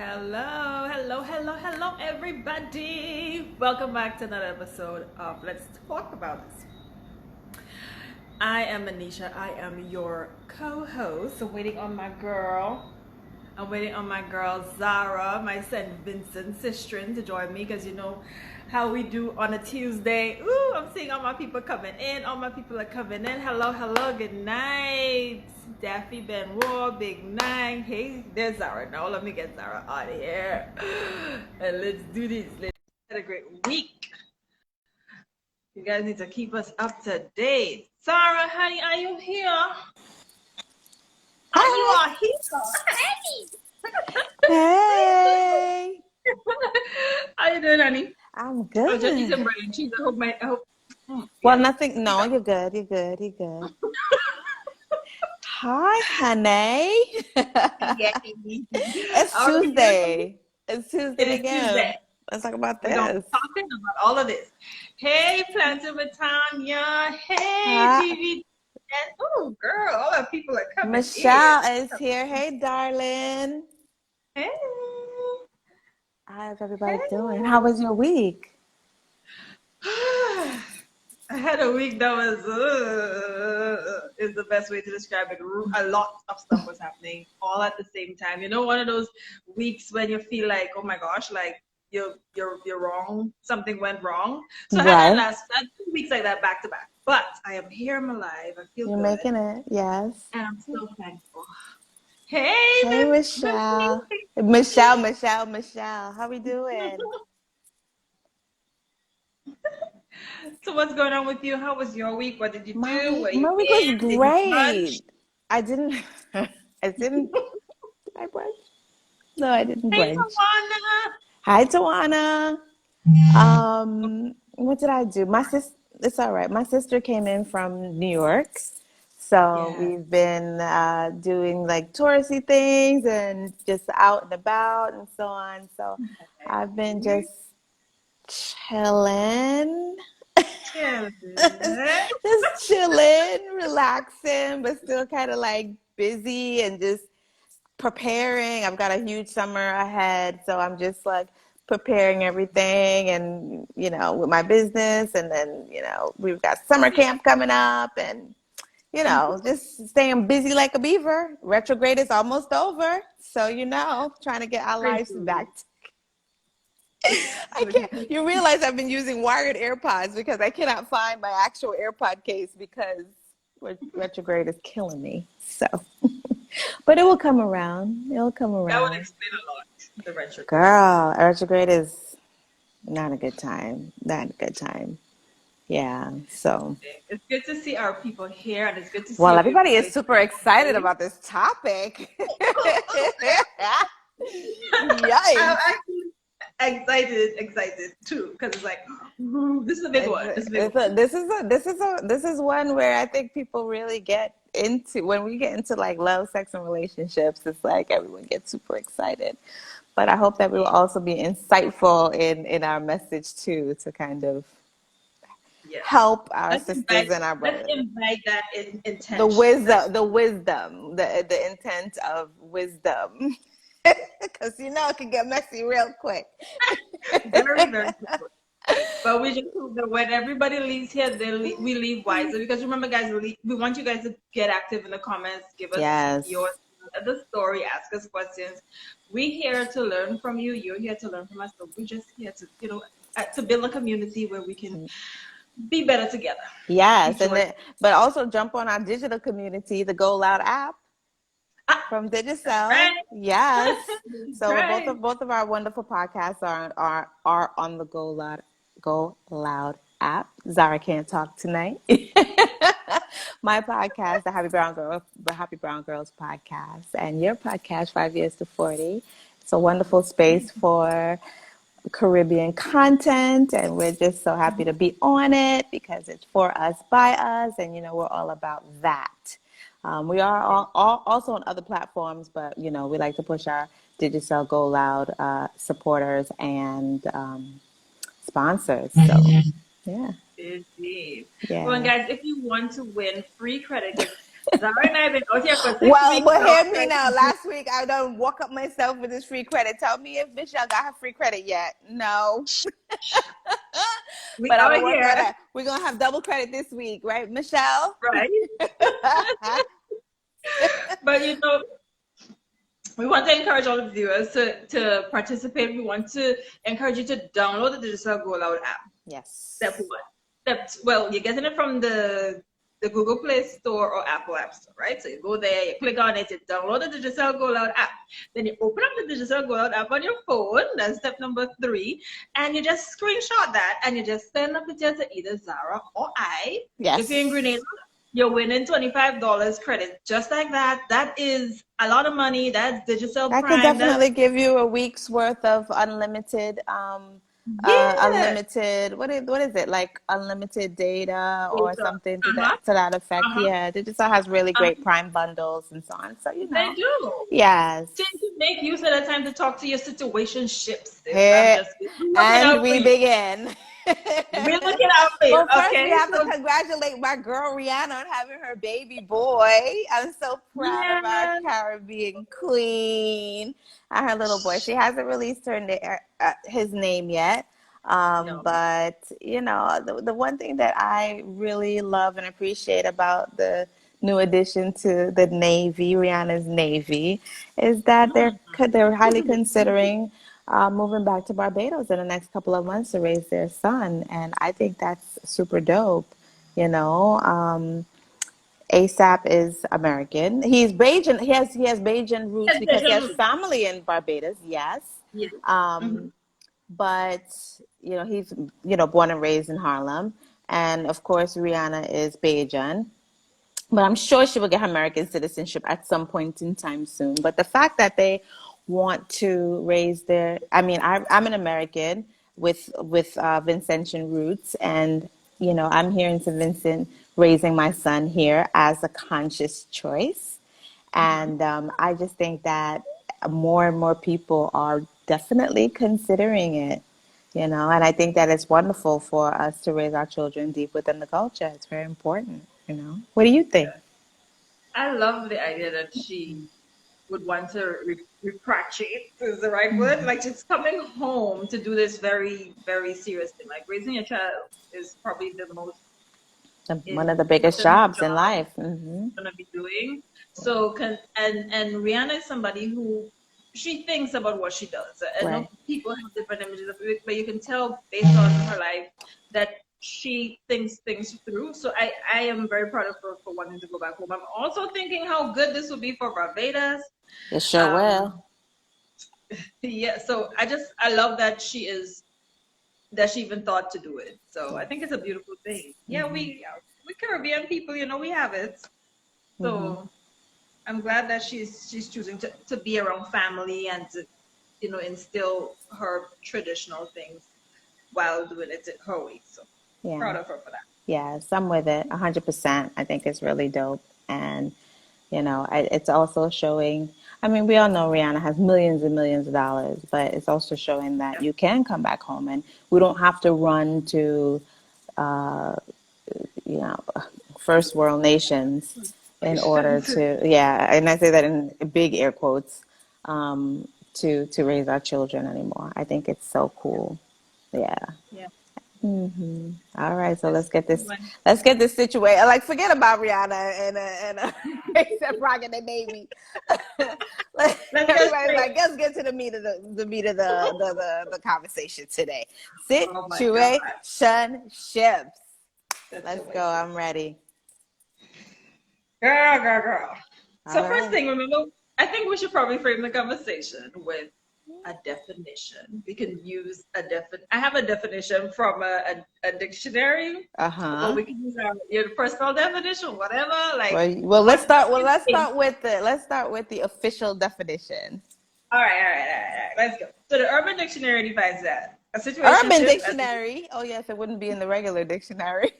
hello, everybody. Welcome back to another episode of Let's Talk About This. I am Anisha. I am your co-host. I'm waiting on my girl. I'm waiting on my girl Zahra, my St. Vincent sister, to join me because you know how we do on a Tuesday. Ooh, I'm seeing all my people coming in. All my people are coming in. Hello, good night. Daffy Benoit, Big Nine. Hey, there's Zahra. Now let me get Zahra out of here. And let's do this. Let's have a great week. You guys need to keep us up to date. Zahra, honey, are you here? Hi. You are here. Hey. How you doing, honey? I'm I was just eating good. some bread and cheese. I hope. Well, nothing. No, you're good. You're good. Hi, honey. Yeah. It's How are you doing? Tuesday. It's It Tuesday is Tuesday. again. Let's talk about We're gonna be this. talking about all of this. Hey, Planted with Tanya. Hey, Hi. TV. Oh, girl, all the people are coming in. Michelle is here. Hey, darling. Hey. How's everybody Hey. doing? How was your week? I had a week that was is the best way to describe it. A lot of stuff was happening all at the same time. You know, one of those weeks when you feel like, oh my gosh, like you're wrong. Something went wrong. So I had Right. I had 2 weeks like that back to back. But I am here. I'm alive. I feel You're good, making it. Yes. and I'm so thankful. Hey, Hey, Miss. Michelle. Michelle. How we doing? So what's going on with you? How was your week? What did you do? Where you My week was been? Did you great. brunch? I didn't I didn't did I brunch? No, I didn't Hey, brunch. Tawana. Hi, Tawana. What did I do? It's all right. My sister came in from New York. So Yeah. we've been doing like touristy things and just out and about and so on. So I've been just chilling. Chilling. Just chilling, relaxing, but still kind of like busy and just preparing. I've got a huge summer ahead, so I'm just like preparing everything and, with my business. And then, we've got summer camp coming up and, just staying busy like a beaver. Retrograde is almost over. So, trying to get our lives back. I can't. You realize I've been using wired AirPods because I cannot find my actual AirPod case because retrograde is killing me. So, but it will come around. It'll come That would around. explain a lot. The retrograde. Girl, retrograde is not a good time. Not a good time. Yeah. So, It's good to see our people here, and it's good to see well, a everybody beautiful is face. super excited about this topic. I'm Yikes. actually excited too, because it's like, ooh, this is a big one. This is a big one. This is one where I think people really get into when we get into like love, sex, and relationships. It's like everyone gets super excited. But I hope that we will also be insightful in our message too, to kind of Yes. help our sisters and our Let's brothers. invite that intention. The intent of wisdom, because it can get messy real quick. Very, very good. But we just hope that when everybody leaves here, we leave wiser. Because remember, guys, we want you guys to get active in the comments, give us Yes. the story, ask us questions. We're here to learn from you. You're here to learn from us. So we're just here to, to build a community where we can be better together. Yes, but also jump on our digital community, the Go Loud app from Digicel. Right. Yes. So right. both of our wonderful podcasts are on the Go Loud app. Zahra can't talk tonight. My podcast, the Happy Brown Girls podcast, and your podcast, 5 years to 40. It's a wonderful space for Caribbean content, and we're just so happy to be on it because it's for us, by us, and we're all about that. We are all also on other platforms, but we like to push our Digicel Go Loud supporters and sponsors. So yeah. Indeed. Yeah. Well, and guys, if you want to win free credit, Zara and I have been out here for 6 weeks Well, without hear me credit. now. Last week I done woke up myself with this free credit. Tell me if Michelle got her free credit yet. No. We But I'm out gonna work on here, that. We're gonna have double credit this week, right, Michelle? right? But we want to encourage all the viewers to participate. We want to encourage you to download the Digital Go Loud app. Step Yes. one. Well, you're getting it from the Google Play Store or Apple App Store, right? So you go there, you click on it, you download the Digital Go Loud app. Then you open up the Digital Go Loud app on your phone. That's step number 3. And you just screenshot that and you just send a picture to either Zara or I. If you're in Grenada, Yes. you're winning $25 credit. Just like that. That is a lot of money. That's digital That could prime. That's definitely give you a week's worth of unlimited, yeah. unlimited, what is it? Like unlimited data or Data. something Uh-huh. to that effect. Uh-huh. Yeah, Digital has really great Uh-huh. prime bundles and so on. So, They do. yes. Tend to make use of that time to talk to your situationships, sis. I'm Here just we're looking and out for we you. begin. We're looking out for you. Well, first we Okay. have to So congratulate my girl Rihanna on having her baby boy. I'm so proud of our yeah. Caribbean queen and her little boy. She hasn't released his name yet. No. But the one thing that I really love and appreciate about the new addition to the Navy, Rihanna's Navy, is that Mm. they're highly considering moving back to Barbados in the next couple of months to raise their son, and I think that's super dope. You know, ASAP is American. He's Bajan. He has Bajan roots Yes, because he has Deja. family in Barbados. Yes, Yeah. Mm-hmm. um, but he's born and raised in Harlem, and of course Rihanna is Bajan. But I'm sure she will get her American citizenship at some point in time soon. But the fact that they want to raise I mean, I'm an American with Vincentian roots, and I'm here in St. Vincent, raising my son here as a conscious choice. Mm-hmm. And I just think that more and more people are definitely considering it. And I think that it's wonderful for us to raise our children deep within the culture. It's very important. What do you think? I love the idea that she would want to repatriate is the right word. Like she's coming home to do this very, very serious thing. Like raising a child is probably the most One of the biggest important jobs in job life. Hmm. gonna be doing. So and Rihanna is somebody who she thinks about what she does. I know Right. people have different images of it, but you can tell based on her life that she thinks things through. So I am very proud of her for wanting to go back home. I'm also thinking how good this would be for Barbados. It sure Um, will. yeah, so I love that that she even thought to do it. So I think Yes. it's a beautiful thing. Yeah, Hmm. we Caribbean people, we have it. Hmm. So I'm glad that she's choosing to be around family and to instill her traditional things while doing it her way. So Yeah. proud of her for that. Yes, I'm with it. 100%. I think it's really dope. And, it's also showing, I mean, we all know Rihanna has millions and millions of dollars, but it's also showing that Yeah, you can come back home and we don't have to run to, uh, you know, first world nations in order congratulations. to, yeah, and I say that in big air quotes, to raise our children anymore. I think it's so cool. Yeah. Yeah, All right, so that's one. let's get this situated. Like, forget about Rihanna and except Rock in the Navy. Let's go Everybody's straight. like, let's get to the meat of the meat of the conversation today. Oh my God. Situationships. Let's go. Situation. I'm ready. Girl. All So first right. thing, remember, I think we should probably frame the conversation with a definition. We can use I have a definition from a dictionary, but Uh-huh. we can use your personal definition, whatever. Like, Well, what do you let's think? start with the official definition. All right. Let's go. So the Urban Dictionary defines that a Urban situationship as Dictionary. Oh yes, it wouldn't be in the regular dictionary.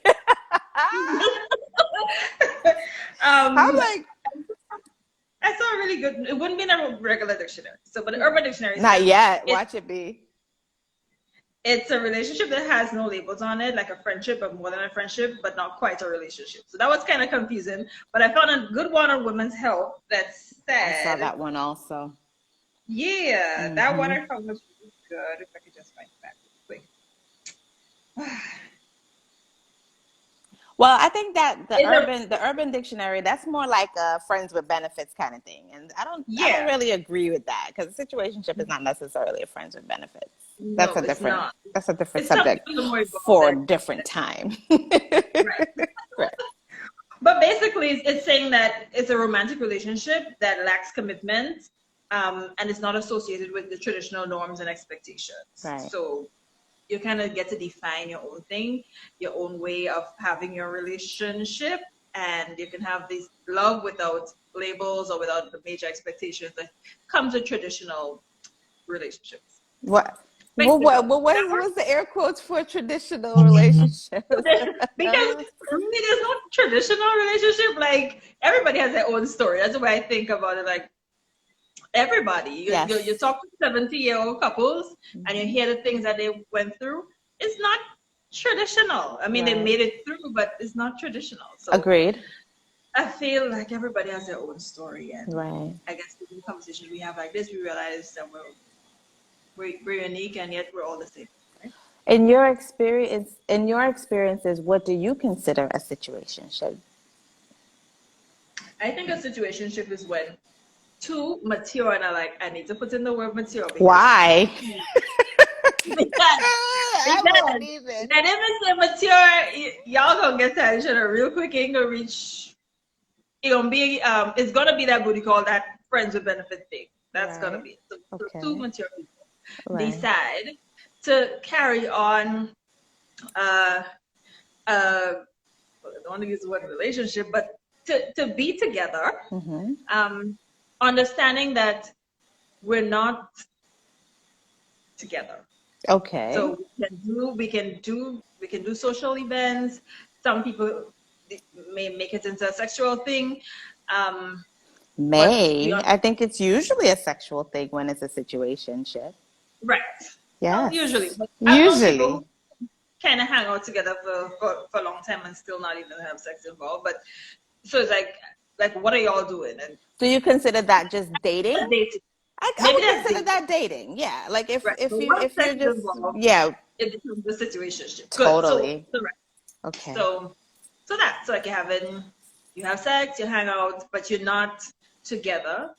I'm um, like, I saw a really good. It wouldn't be in a regular dictionary. So, but the Urban Dictionary not says yet. it Watch it be. it's a relationship that has no labels on it, like a friendship, but more than a friendship, but not quite a relationship. So that was kind of confusing. But I found a good one on Women's Health that I saw said, that one also. yeah, that one Hmm. I found was really good. If I could just find it back real quick. Well, I think that the It's a, urban dictionary, that's more like a friends with benefits kind of thing. And I don't yeah, really agree with that because a situationship is not necessarily a friends with benefits. no, it's not. That's a different It's something subject a little more for involved. a different time. Right. Right. But basically, it's saying that it's a romantic relationship that lacks commitment, and it's not associated with the traditional norms and expectations. Right. So you kind of get to define your own thing, your own way of having your relationship, and you can have this love without labels or without the major expectations that comes with traditional relationships. What? Thank you, though. What That was the air quotes for traditional relationships? because for me, there's no traditional relationship. Like everybody has their own story. That's the way I think about it. Like everybody, you Yes. talk to 70-year-old couples and you Hmm. hear the things that they went through. It's not traditional. I mean, they Right. made it through, but it's not traditional. So Agreed. I feel like everybody has their own story, and Right. I guess in the conversations we have like this, we realize that we're unique and yet we're all the same. Right? In your experiences, what do you consider a situationship? I think a situationship is when two mature, and I need to put in the word mature because Why? because I because won't even. then if it's immature, y'all gonna get tension real quick. Ain't gonna reach. It's gonna be that booty call, that friends with benefit thing. That's gonna Right. be it. So two Okay. mature people Right. decide to carry on. Uh, I don't want to use the word relationship, but to be together. Mm-hmm. Um, Understanding that we're not together. Okay. So we can do social events. Some people may make it into a sexual thing, um, but we May. are I think it's usually a sexual thing when it's a situationship. right. Not usually, Yes. but I've known people Usually. who kind of hang out together for a long time and still not even have sex involved. But so it's like what are y'all doing? And Do you consider that just dating? that's dating. I Maybe would that's consider dating, that dating. Yeah. Like right? But once if sex you're is just, involved, yeah, it becomes a situationship. Good. totally. So right. Okay. So that's like you have sex, you hang out, but you're not together.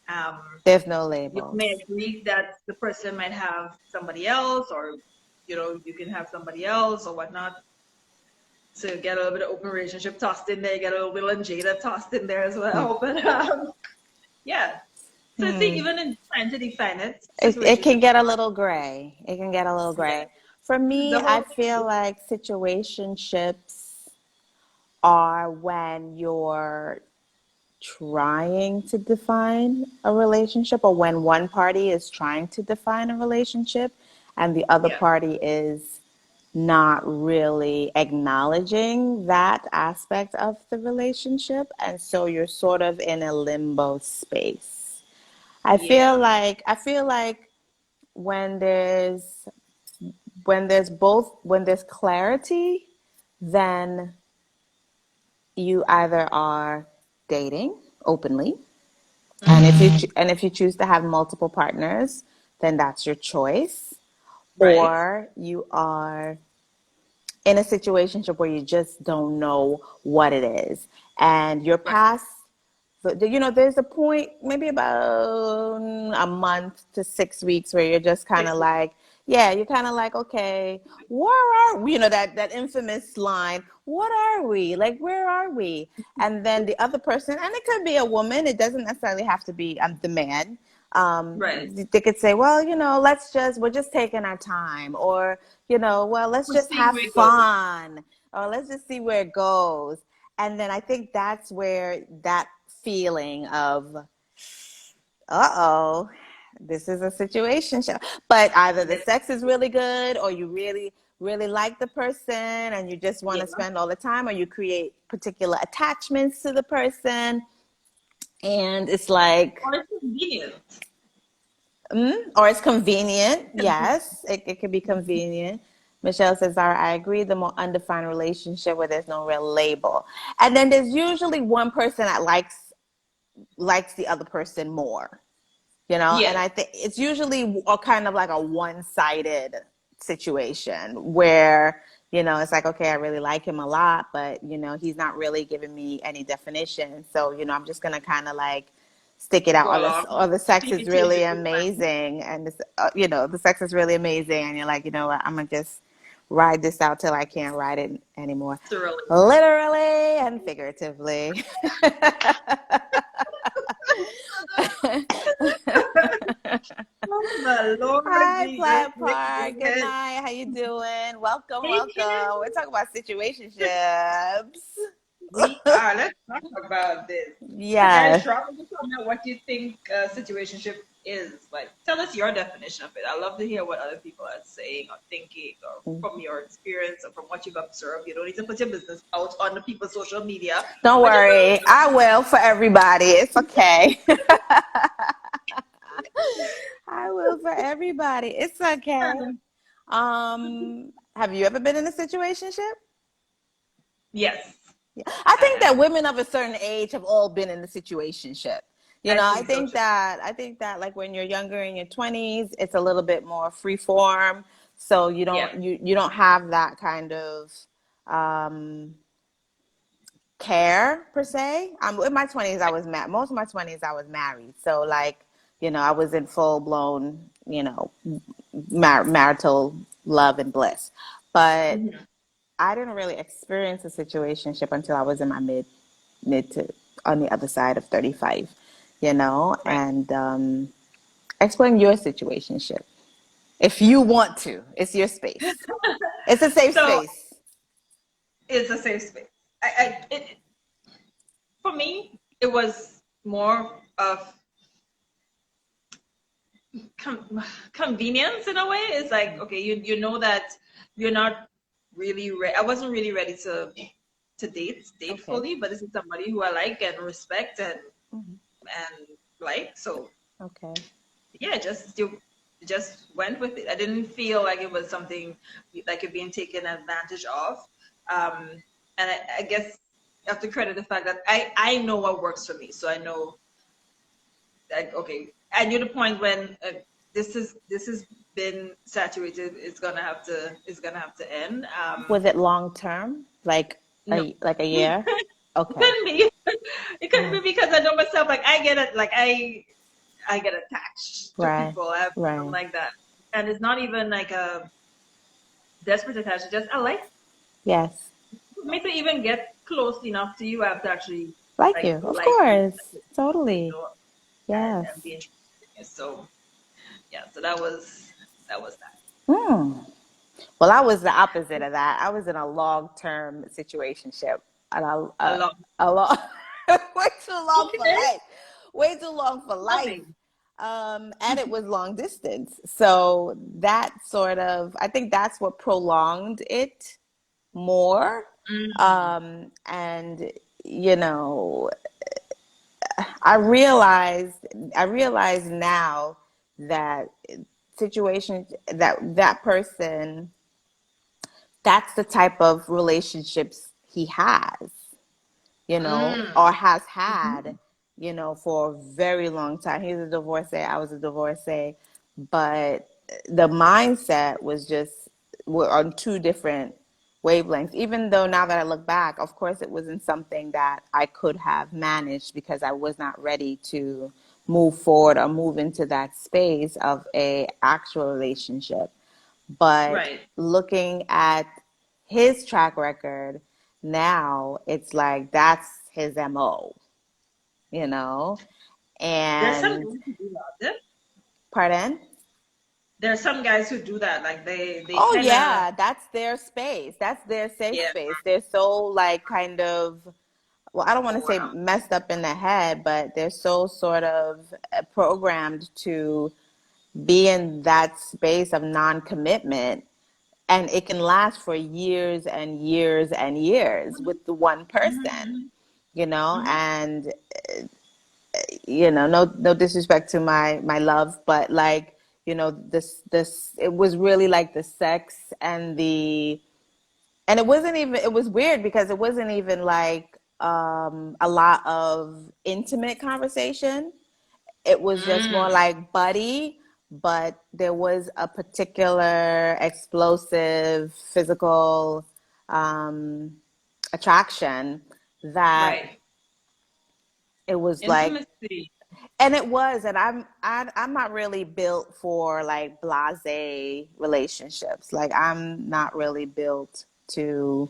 Um, There's no you may labels. agree that the person might have somebody else, or you can have somebody else or whatnot. To get a little bit of open relationship tossed in there, get a little bit of Jada tossed in there as well. But yeah. So see, Hmm. even in trying to define it, It can situationship, get a little gray. It can get a little yeah, gray. For me, the I whole feel like situationships are when you're trying to define a relationship or when one party is trying to define a relationship and the other yeah, party is not really acknowledging that aspect of the relationship. And so you're sort of in a limbo space. yeah, I feel like when when there's clarity, then you either are dating openly, and mm-hmm. if you choose to have multiple partners, then that's your choice, Right, or you are in a situation where you just don't know what it is, and you're right. past there's a point maybe about a month to 6 weeks where you're just kind 6 of weeks. like, yeah, you're kind of like, okay, where are we? That infamous line, what are we? Like, where are we? And then the other person, and it could be a woman, it doesn't necessarily have to be the man. Right. They could say, well, we're just taking our time, or, well, let's We'll just see have where it goes. fun, or let's just see where it goes. And then I think that's where that feeling of, uh-oh, this is a situation show. But either the Yeah, sex is really good, or you really, really like the person and you just want yeah. to spend all the time, or you create particular attachments to the person. And it's like, Or it's convenient. Or it's convenient. Convenient. Yes, it can be convenient. Michelle says, Zara, I agree. The more undefined relationship where there's no real label. And then there's usually one person that likes the other person more, and Yes. I think it's usually a kind of like a one-sided situation where, it's like, okay, I really like him a lot, but, he's not really giving me any definition. So, I'm just going to kind of like stick it out. Go along. Or the sex is PPT in really between time. amazing. And, the sex is really amazing. And you're like, you know what, I'm going to just ride this out till I can't ride it anymore. Thoroughly. Literally and figuratively. Oh my Lord Hi, Jesus. Flat Park. Good night. How you doing? Welcome, Hey, welcome. We're talking about situationships. we are. Let's talk about this. Guys, Yes. drop in the comment what you think situationship is. Like, tell us your definition of it. I love to hear what other people are saying or thinking, or from your experience or from what you've observed. You don't need to put your business out on the people's social media, Don't but just worry. I will for everybody. It's okay. I will for everybody. It's okay. Have you ever been in a situationship? yes, Yeah. I I think have. that women of a certain age have all been in the situationship. I I think so think too. that like when you're younger in your 20s, it's a little bit more free form. So Yeah. you don't have that kind of um care per se. In my 20s I was most of my 20s I was married. So like, I was in full blown, marital love and bliss. But Mhm. I didn't really experience a situationship until I was in my mid to on the other side of 35, Right. and explain your situationship if you want to. It's your space. It's a safe So space. it's a safe space. For me, it was more of convenience in a way. It's like, okay, you know that you're not really ready. I wasn't really ready to date Okay. fully, but this is somebody who I like and respect Mhm. and like. So Okay. yeah, just went with it. I didn't feel like it was something like it being taken advantage of. Um, and I guess I have to credit the fact that I know what works for me. So I know, like, okay, I knew the point when this has been saturated. It's gonna have to end. Was it long term, like No, a year? it Okay. couldn't be. It couldn't Mm. be because I know myself. Like I get attached to Right. people. I have become Right. like that, and it's not even like a desperate attachment. Just I like Yes. for me to even get close enough to you. I have to actually Like you, of like you, course. you Totally. know, Yes. and be interested in you. So yeah, so that was that. Hmm. Well, I was the opposite of that. I was in a long-term situationship, and A lot. a long, way too long for Okay, life, way too long for life, loving. and it was long distance. So that sort of, I think that's what prolonged it more. Mm, And you know, I realized, now that situations that person, that's the type of relationships he has, mm, or has had, mhm. for a very long time. He's a divorcee, I was a divorcee, but the mindset was just, we're on two different wavelengths. Even though now that I look back, of course, it wasn't something that I could have managed because I was not ready to move forward or move into that space of a actual relationship. But Right. looking at his track record now, it's like that's his MO, you know? There's some And guys who do that. pardon? There are some guys who do that. Like they Oh kind of yeah, that's their space. That's their safe yeah. space. They're so like kind of, well, I don't want to say Wow. messed up in the head, but they're so sort of programmed to be in that space of non-commitment, and it can last for years and years and years with the one person, Mm-hmm, you know hmm and no disrespect to my love, but like, this it was really like the sex and it wasn't even, it was weird because it wasn't even like a lot of intimate conversation. It was just more Mm, like buddy, but there was a particular explosive physical um, attraction that right. it was like, Intimacy. and it was, and I'm not really built for like blase relationships. Like I'm not really built to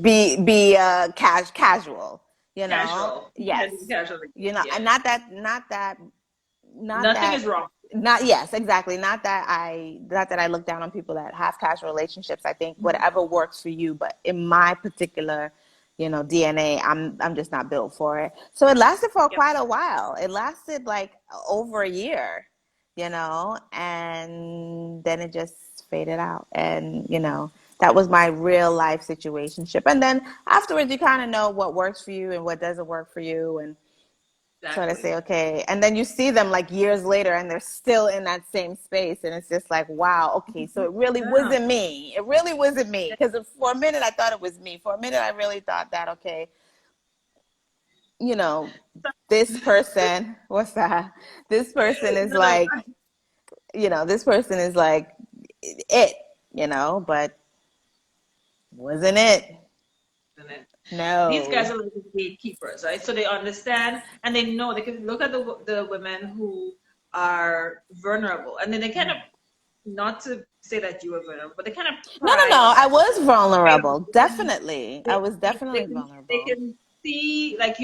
be casual, Casual. You can do yes, casual. and Yeah. not Nothing that is wrong. not yes, exactly, not that I look down on people that have casual relationships. I think Mhm. whatever works for you, but in my particular DNA, I'm just not built for it. So it lasted for Yep. quite a while. It lasted like over a year, and then it just faded out. And that was my real life situationship. And then afterwards, you kind of know what works for you and what doesn't work for you, and sort of Exactly. say, okay. And then you see them like years later and they're still in that same space. And it's just like, wow, okay, so it really Yeah. wasn't me. It really wasn't me. Because for a minute, I thought it was me. For a minute, I really thought that, okay, you know, this person, what's that? This person is No, no, like, this person is like it, but wasn't it? isn't it? These guys No. are like the gatekeepers, right? So they understand and they know they can look at the women who are vulnerable, and then they kind of, not to say that you are vulnerable, but they kind of No, no, pry no. on I that. was Prey on vulnerable. it. Definitely. I They, was they definitely can they vulnerable. can see, like,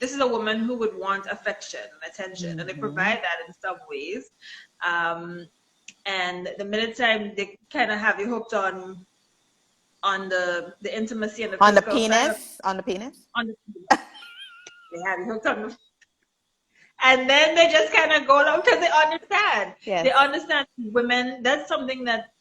this is a woman who would want affection and attention, and they Hmm. provide that in some ways. Um, and the minute time they kind of have you hooked on the intimacy and the On the physical side of penis. On the penis. on the they have you hooked on the, and then they just kind of go along because they understand. They Yes, understand women. That's something that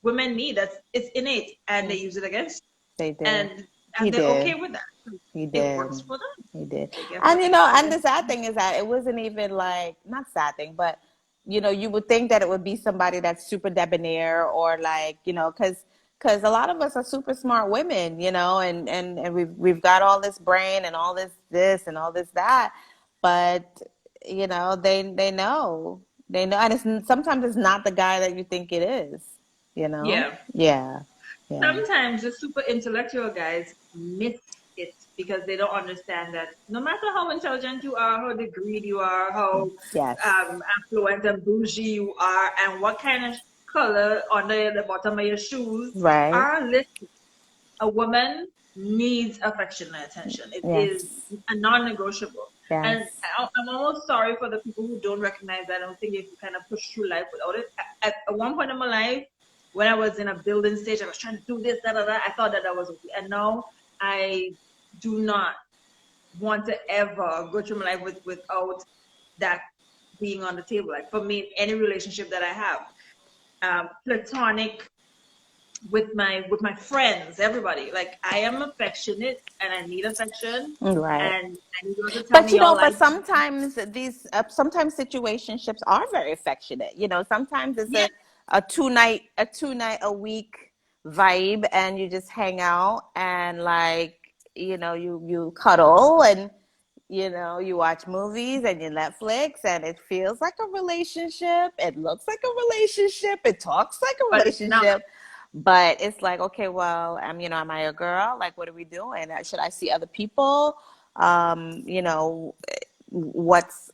women need. That's it's innate, and they mm, use it against they you. did. And He they're okay did. with that. He It did. works for them. He did. They get And what and they the sad thing is that it wasn't even like, not sad thing, but you would think that it would be somebody that's super debonair or like, because a lot of us are super smart women, and we've got all this brain and all this and all this that, but they know, and sometimes it's not the guy that you think it is, Yeah. yeah, yeah, Sometimes the super intellectual guys miss it because they don't understand that no matter how intelligent you are, how degreed you are, how yes, affluent and bougie you are, and what kind of color under the bottom of your shoes right, are listed, a woman needs affection and attention. It is yes, a non-negotiable. yes. And I'm almost sorry for the people who don't recognize that. I don't think they can kind of push through life without it. At one point in my life, when I was in a building stage, I was trying to do this, da da da. I thought that that was okay, and now I do not want to ever go through my life without that being on the table. Like for me, any relationship that I have, platonic, with my friends, everybody. Like I am affectionate and I need affection, Right. and I need you to tell But me y'all but like me. sometimes situationships are very affectionate. Sometimes it's Yeah, a 2 night a week vibe, and you just hang out and like you cuddle, and you watch movies and you Netflix, and it feels like a relationship. It looks like a relationship. It talks like a but it's not. relationship. But it's like, okay, well, am I a girl? Like, what are we doing? Should I see other people? Um, you know, what's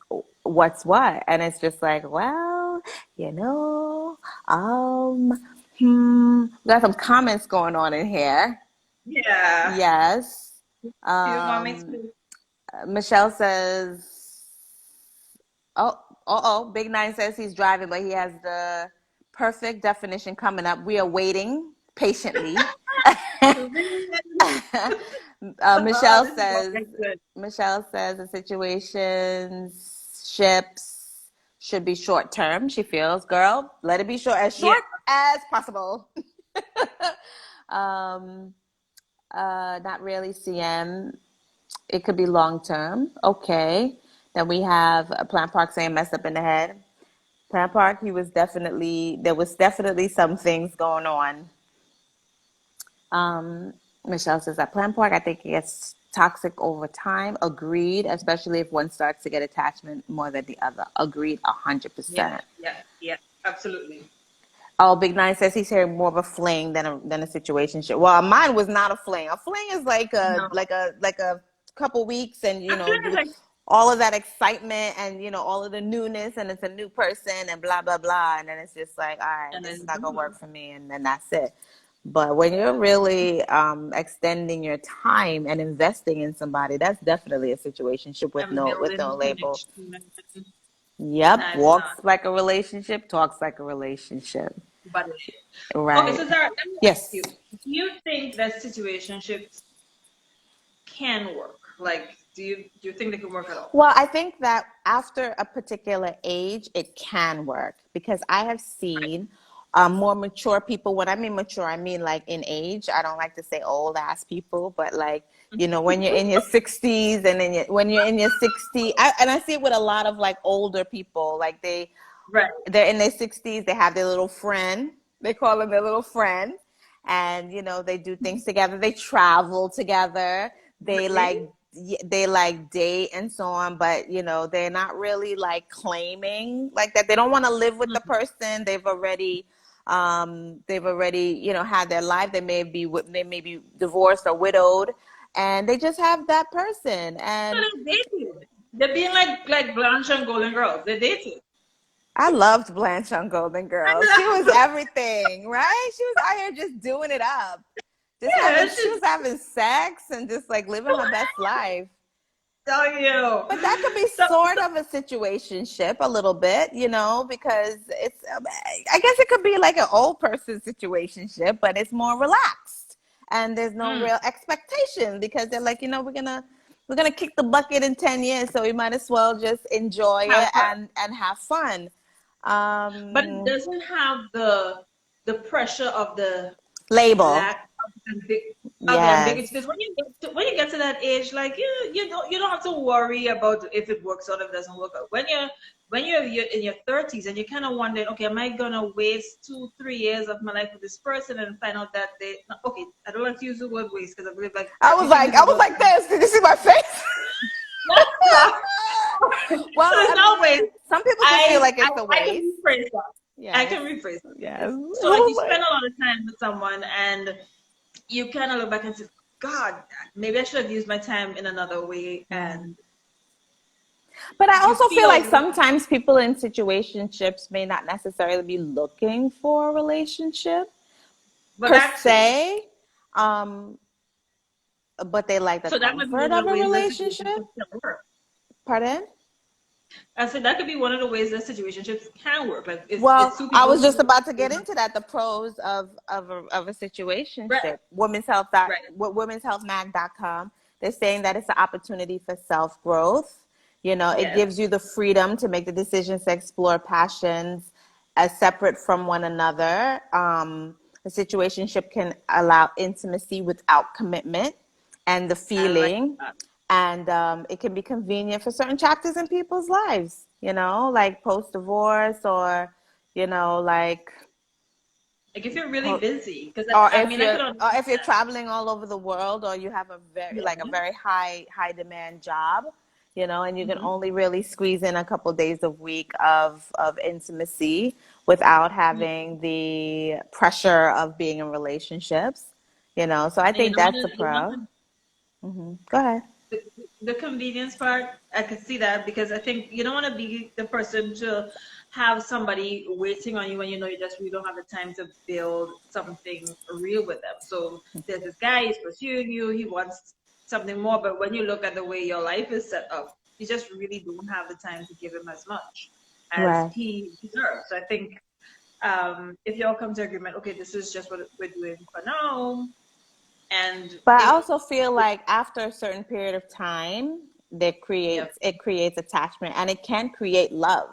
what? And it's just like, well, you know, um, we got some comments going on in here. Yeah, Yes. you want me Um, to? Michelle says, oh, Big Nine says he's driving, but he has the perfect definition coming up. We are waiting patiently. Oh, Michelle this is all says, very good. the situations ships should be short term. She feels, girl, let it be Yeah, short as possible. um, not really, CM. It could be long term. Okay. Then we have Plant Park saying messed up in the head. Plant Park, there was definitely some things going on. Um, Michelle says that Plant Park, I think it gets toxic over time. Agreed, especially if one starts to get attachment more than the other. Agreed, Yeah, 100%. yeah, yeah, absolutely. Oh, Big Nine says he's hearing more of a fling than a situationship. Well, mine was not a fling. A fling is No, like a couple weeks, and I feel like all of that excitement, and all of the newness, and it's a new person, and blah blah blah, and then it's just like, all right, and this is then not gonna work for me, and then that's it. But when you're really extending your time and investing in somebody, that's definitely a situationship with I'm with building no the label. connection. And Yep, time's not, walks like a relationship, talks like a relationship. but okay. Right. So Zara, let me ask Yes. you: do you think that situationships can work? Like, do you think they can work at all? Well, I think that after a particular age, it can work because I have Right. seen more mature people. When I mean mature, I mean like in age. I don't like to say old ass people, but like, when you're in your 60s and when you're in your 60s, and I see it with a lot of like older people, like Right. they're in their 60s, they have their little friend, they call them their little friend, and they do things together, they travel together, they Really? like they like date and so on, but they're not really like claiming like that. They don't want to live with the Mhm. person. They've already had their life. They may be divorced or widowed, and they just have that person. So And they dated. They're being like Blanche and Golden Girls. They dated. I loved Blanche on Golden I Girls. She was know. everything, right? She was out here just doing it up. Yeah, She was having sex and just like living her best life. tell you. But that could be So, sort so of a situationship a little bit, because I guess it could be like an old person situationship, but it's more relaxed and there's no mm, real expectation because they're like, we're gonna kick the bucket in 10 years, so we might as well just enjoy have it fun. and have fun. But it Um, doesn't have the pressure of the Label. lack of the ambiguity. Yes. Because when you get to that age, like you don't have to worry about if it works out, if it doesn't work out. When you're in your 30s and you're kind of wondering, okay, am I gonna waste 2-3 years of my life with this person and find out that they okay, I don't like to use the word waste because I believe like everything is I was about like this. Did you see my face? no, no. Well, So there's I no mean, waste. some people could feel I, like I it's a I can waste. rephrase that. I Yes. can rephrase Yes. that. It So like you was like, spend a lot of time with someone and you kind of look back and say, God, maybe I should have used my time in another way. mm. And But I you also feel like feel, sometimes people in situationships may not necessarily be looking for a relationship but per that too. se, um, but they like the So that might be comfort one of of the a ways that relationship. situationships can work. Pardon? I said that could be one of the ways that situationships can work. Like it's Well, two I people was just who, about to get into that. The pros of a right, situationship. Women's Health dot right, Women's Health Mag.com. They're saying that it's an opportunity for self growth. It yes, gives you the freedom to make the decisions to explore passions as separate from one another. A situationship can allow intimacy without commitment and the I like feeling, that. and it can be convenient for certain chapters in people's lives, like post divorce, or like Like if you're really busy, because or I mean I could if you're understand. traveling all over the world, or you have Yeah. a very high demand job, and you can Hmm. only really squeeze in a couple days a week of intimacy without having the pressure of being in relationships, so I And you think don't want that's a to, you don't pro. want Go ahead. the, the convenience part, I could see that because I think you don't want to be the person to have somebody waiting on you when you know you don't have the time to build something real with them. So there's this guy, he's pursuing you, he wants something more, but when you look at the way your life is set up, you just really don't have the time to give him as much as Right. he deserves. So I think if you all come to agreement, okay, this is just what we're doing for now, and But I if also feel like after a certain period of time, yeah, it creates attachment, and it can create love.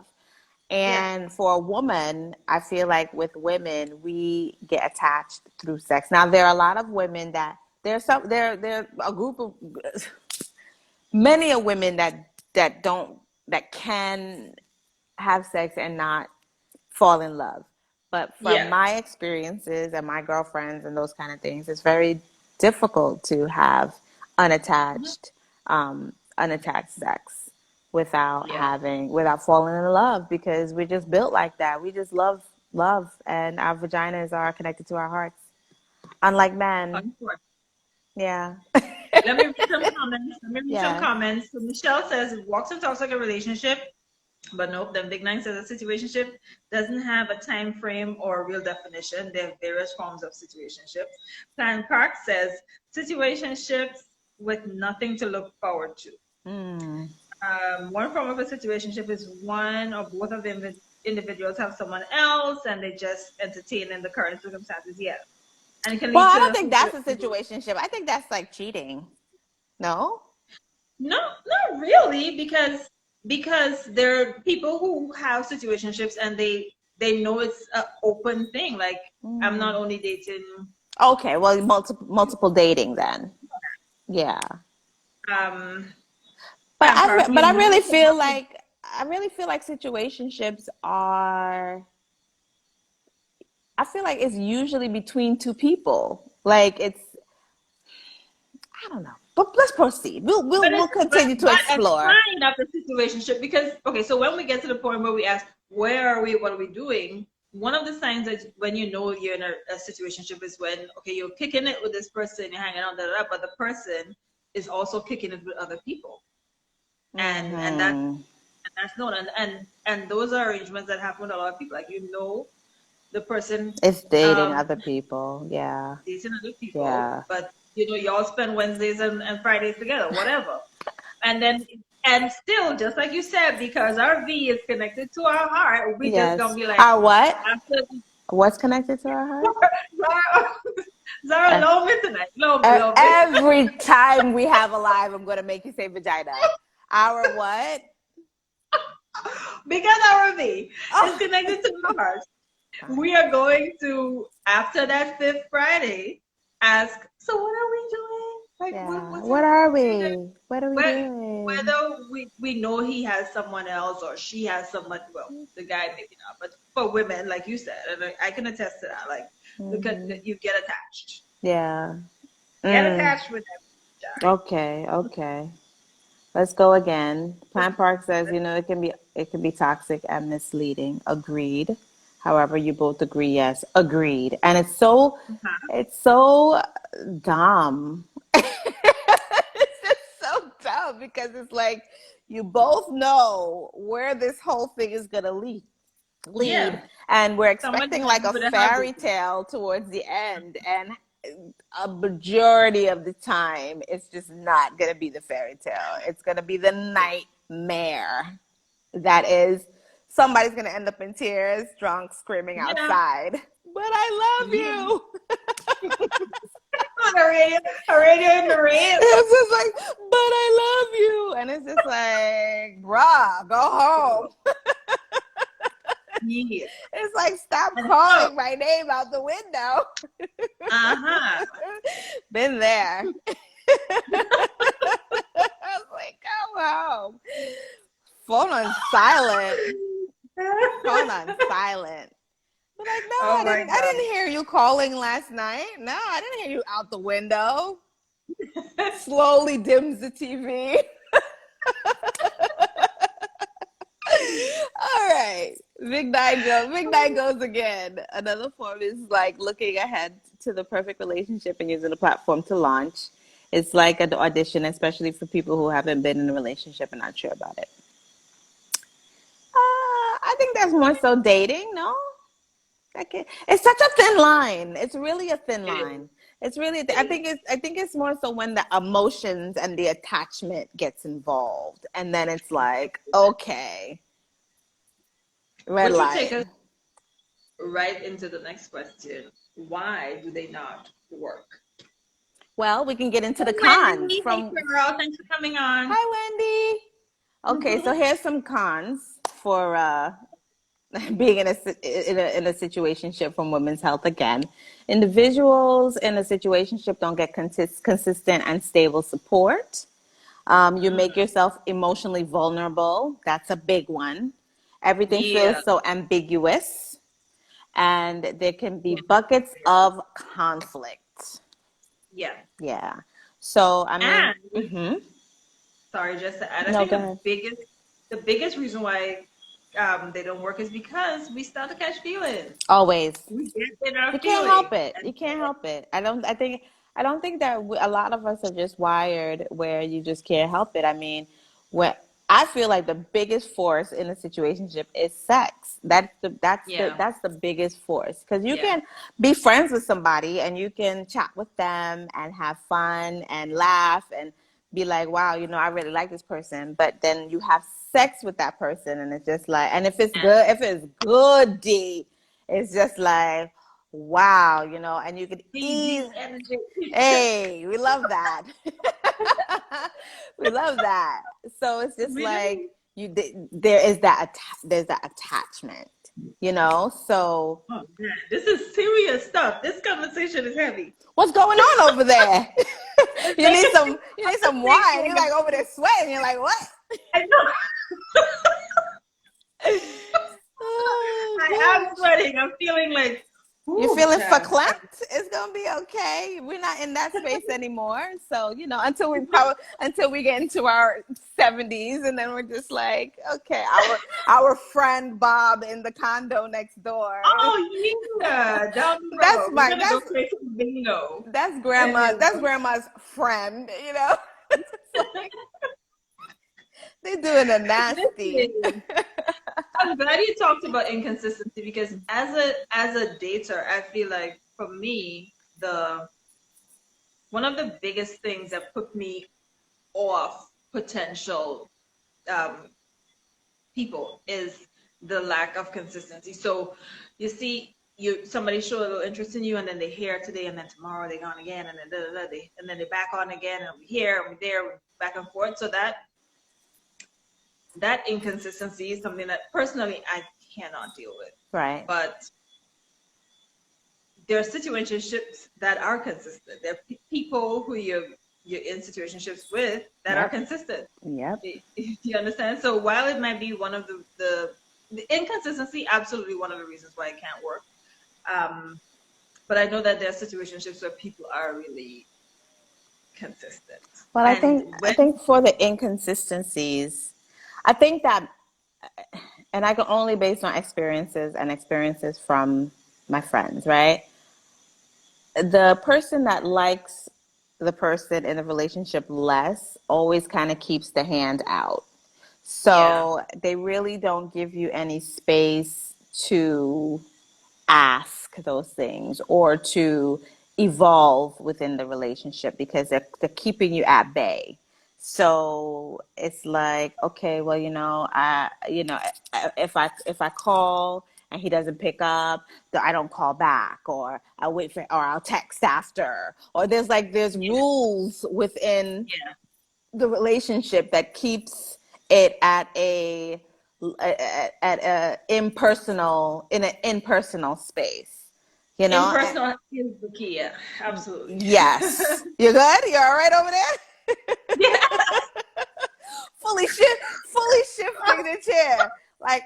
yeah, And for a woman, I feel like with women, we get attached through sex. Now, there are a lot of women that there's some there a group of many are women that don't that can have sex and not fall in love. But from Yeah. my experiences and my girlfriends and those kind of things, it's very difficult to have Mhm. unattached unattached sex Yeah. without falling in love, because we're just built like that. We just love, and our vaginas are connected to our hearts, unlike men. Concord. Yeah. Let me read some comments. Let me read some Yes. comments. So Michelle says, it walks and talks like a relationship, but nope. Then Big Nine says a situationship doesn't have a time frame or a real definition. There are various forms of situationships. Plan Park says situationships with nothing to look forward to. Mm. One form of a situationship is one or both of the individuals have someone else and they just entertain in the current circumstances. Yeah, and it can Well, lead I to don't the think future. that's a situationship. I think that's like cheating. No? No, not really, because there are people who have situationships and they know it's an open thing. Like I'm not Mm. only dating Okay, well, multiple dating then. Yeah. um But Pan Park, but you know you have to. I really feel like situationships are, I feel like it's usually between two people. Like it's, I don't know. But let's proceed. But We'll it's continue to but a explore. sign of the situationship because okay, so when we get to the point where we ask where are we, what are we doing? One of the signs that when you know you're in a situationship is when okay you're kicking it with this person, you're hanging out, but the person is also kicking it with other people, and Hmm. that's known, and those are arrangements that happen with a lot of people. Like you know, the person It's dating um other people. Yeah. dating other people, Yeah. but you know y'all spend Wednesdays and Fridays together, whatever. And then and still, just like you said, because our V is connected to our heart, we just gonna Yes. be like Our what? after What's connected to our heart? Zara, Zara, Uh, love me tonight, love me. every time we have a live, I'm going to make you say vagina. Our what? Because our V is Oh. connected to our heart, we are going to after that fifth Friday ask. So what are we doing? Like Yeah. what's What happening? are we? What are we Whe- doing? Whether we know he has someone else or she has someone, well, the guy maybe not, but for women, like you said, and I can attest to that, like Hmm. you get attached. Yeah. Get Mm. attached with that guy. Okay. Okay. Let's go again. Plant Park says, it can be toxic and misleading. Agreed. However, you both agree, yes, agreed. And Uh-huh. it's so dumb. It's just so dumb because it's like you both know where this whole thing is gonna lead, Yeah, and we're somebody expecting like a with a hobby. fairy tale towards the end, and a majority of the time it's just not going to be the fairy tale. It's going to be the nightmare that is somebody's going to end up in tears, drunk, screaming Yeah, outside, but I yeah. love you. On a radio in the rain. It's just like, but I love you, and it's just like, bruh, go home. Yeah. It's like, stop And oh, calling my name out the window. uh-huh. Been there. I was like, come home. Phone on silent. Phone on silent. But like, no, Oh my I God. didn't hear you calling last night. No, I didn't hear you out the window. Slowly dims the TV. All right. Big Nine goes again. Another form is like looking ahead to the perfect relationship and using the platform to launch. It's like an audition, especially for people who haven't been in a relationship and not sure about it. I think that's more so dating, no? Okay. It's such a thin line. It's really a thin It is. line. It's really, It is. I think it's more so when the emotions and the attachment gets involved. And then it's like, okay, red Which will take light. us right into the next question. Why do they not work? Well, we can get into Hey, the cons Wendy. Hey, from, girl. Thanks for coming on. hi, Wendy. Okay, so here's some cons for being in a situationship from Women's Health again. Individuals in a situationship don't get consistent and stable support. You make yourself emotionally vulnerable. That's a big one. Everything Yeah. feels so ambiguous, and there can be Yeah. buckets of conflict. Yeah. Yeah. So, I mean, And sorry, just to add, I no, think go ahead. the biggest reason why they don't work is because we start to catch feelings. Always. We get in our You can't help feelings, it. and You can't help it. I don't think that a lot of us are just wired where you just can't help it. I mean, when I feel like the biggest force in a situationship is sex. yeah, That's the biggest force, because you yeah, can be friends with somebody and you can chat with them and have fun and laugh and be like, wow, I really like this person. But then you have sex with that person and it's just like, and if it's good, D, it's just like, wow, and you could ease. DD energy. Hey, we love that. We love that. So it's just We like do. there's that attachment. So Oh man, this is serious stuff. This conversation is heavy. what's going on over there? It's you making need me some you need some wine. You're thinking. like over there sweating. You're like, what? I know. Oh I am gosh. sweating. I'm feeling like, You're ooh, feeling child. verklempt. It's gonna be okay. We're not in that space anymore. So until we get into our 70s, and then we're just like, okay, our friend Bob in the condo next door. Oh yeah, down the That's road. We're my gonna go play some bingo. that's And grandma. That's grandma's friend. It's like they're doing a nasty. listen, I'm glad you talked about inconsistency because as a dater, I feel like for me, the one of the biggest things that put me off potential um, people is the lack of consistency. So you see, somebody show a little interest in you, and then they here today, and then tomorrow they're gone again, and then and then they're back on again, and we here, and we there, back and forth. So that inconsistency is something that personally I cannot deal with. Right. But there are situationships that are consistent. There are people who you're in situationships with that are Yep. consistent. Yep. Do you understand? So while it might be one of the inconsistency, absolutely one of the reasons why it can't work. Um, but I know that there are situationships where people are really consistent. Well, I And think I when think for the inconsistencies, I think that, and I can only base my experiences from my friends, right? The person that likes the person in the relationship less always kind of keeps the hand out. yeah, So they really don't give you any space to ask those things or to evolve within the relationship, because they're keeping you at bay. So it's like, okay, well, if I call and he doesn't pick up, then I don't call back, or I'll wait for, or I'll text after, or there's yeah, rules within yeah. the relationship that keeps it at a impersonal in an impersonal space, you know. Impersonal is the key. Yeah, absolutely. Yes, you good? You all right over there? Yeah. Fully shifting the chair, like,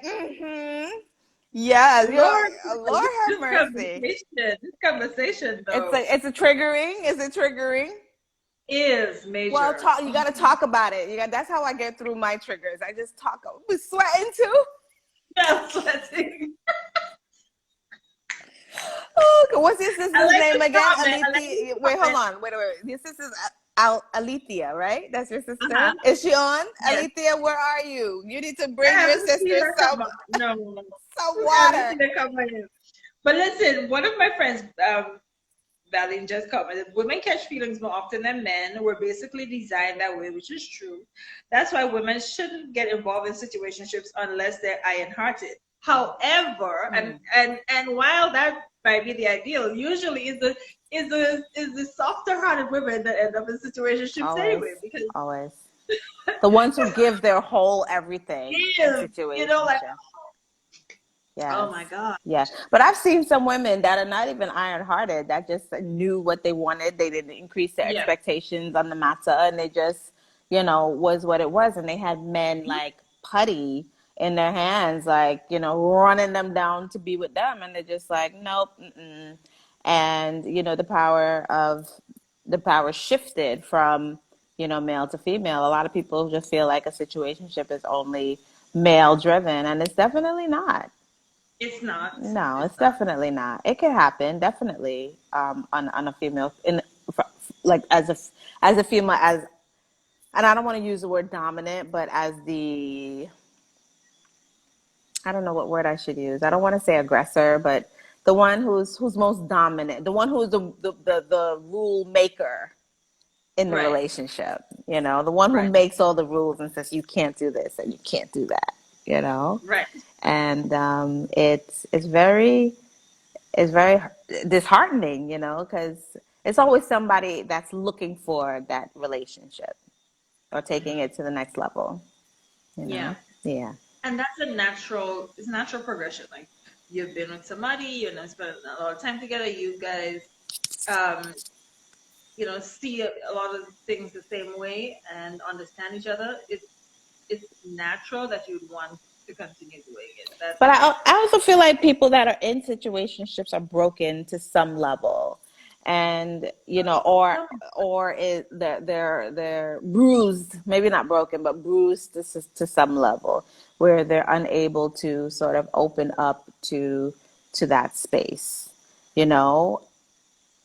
yes, Lord, Lord have this mercy. conversation though It's a triggering. Is it triggering? is Well, major. you got to talk about it. That's how I get through my triggers. I just talk. We sweating too. Yeah, sweating. Oh, what's your I sister's like name the again? comment. I like Alethea. the Wait, hold comment. on. Wait. Your sister's Alethea, right? That's your sister. Uh-huh. Is she on? Yes. Alethea, where are you? You need to I bring your haven't seen sister her come up. No, no, no. some I haven't water. seen her come in. But listen, one of my friends, Valine, just commented, women catch feelings more often than men. We're basically designed that way, which is true. That's why women shouldn't get involved in situationships unless they're iron-hearted. However, and while that might be the ideal, usually is the softer-hearted women that end up in situationships Always, anyway, because always. The ones who give their whole everything in give, like, situationship. oh Yes. my God. Yeah. But I've seen some women that are not even iron hearted, that just knew what they wanted. They didn't increase their Yeah. expectations on the matter, and they just, was what it was. And they had men like putty in their hands, like, running them down to be with them. And they're just like, nope. Mm-mm. And, the power shifted from, male to female. A lot of people just feel like a situationship is only male driven, and it's definitely not. It's not. No, It's it's not. definitely not. It can happen, definitely, on a female, like as a female, and I don't want to use the word dominant, but as I don't know what word I should use. I don't want to say aggressor, but the one who's most dominant, the one who's the rule maker in the Right. relationship, the one who Right. makes all the rules and says you can't do this and you can't do that, Right. and it's very disheartening, because it's always somebody that's looking for that relationship or taking Hmm. it to the next level, you Yeah. know? Yeah. And that's it's a natural progression. Like you've been with somebody, spent a lot of time together. You guys, um, see a lot of things the same way and understand each other. It's natural that you'd want to continue doing it. But That's I also feel like people that are in situationships are broken to some level, and some. they're bruised, maybe not broken, but bruised to some level, where they're unable to sort of open up to that space. You know,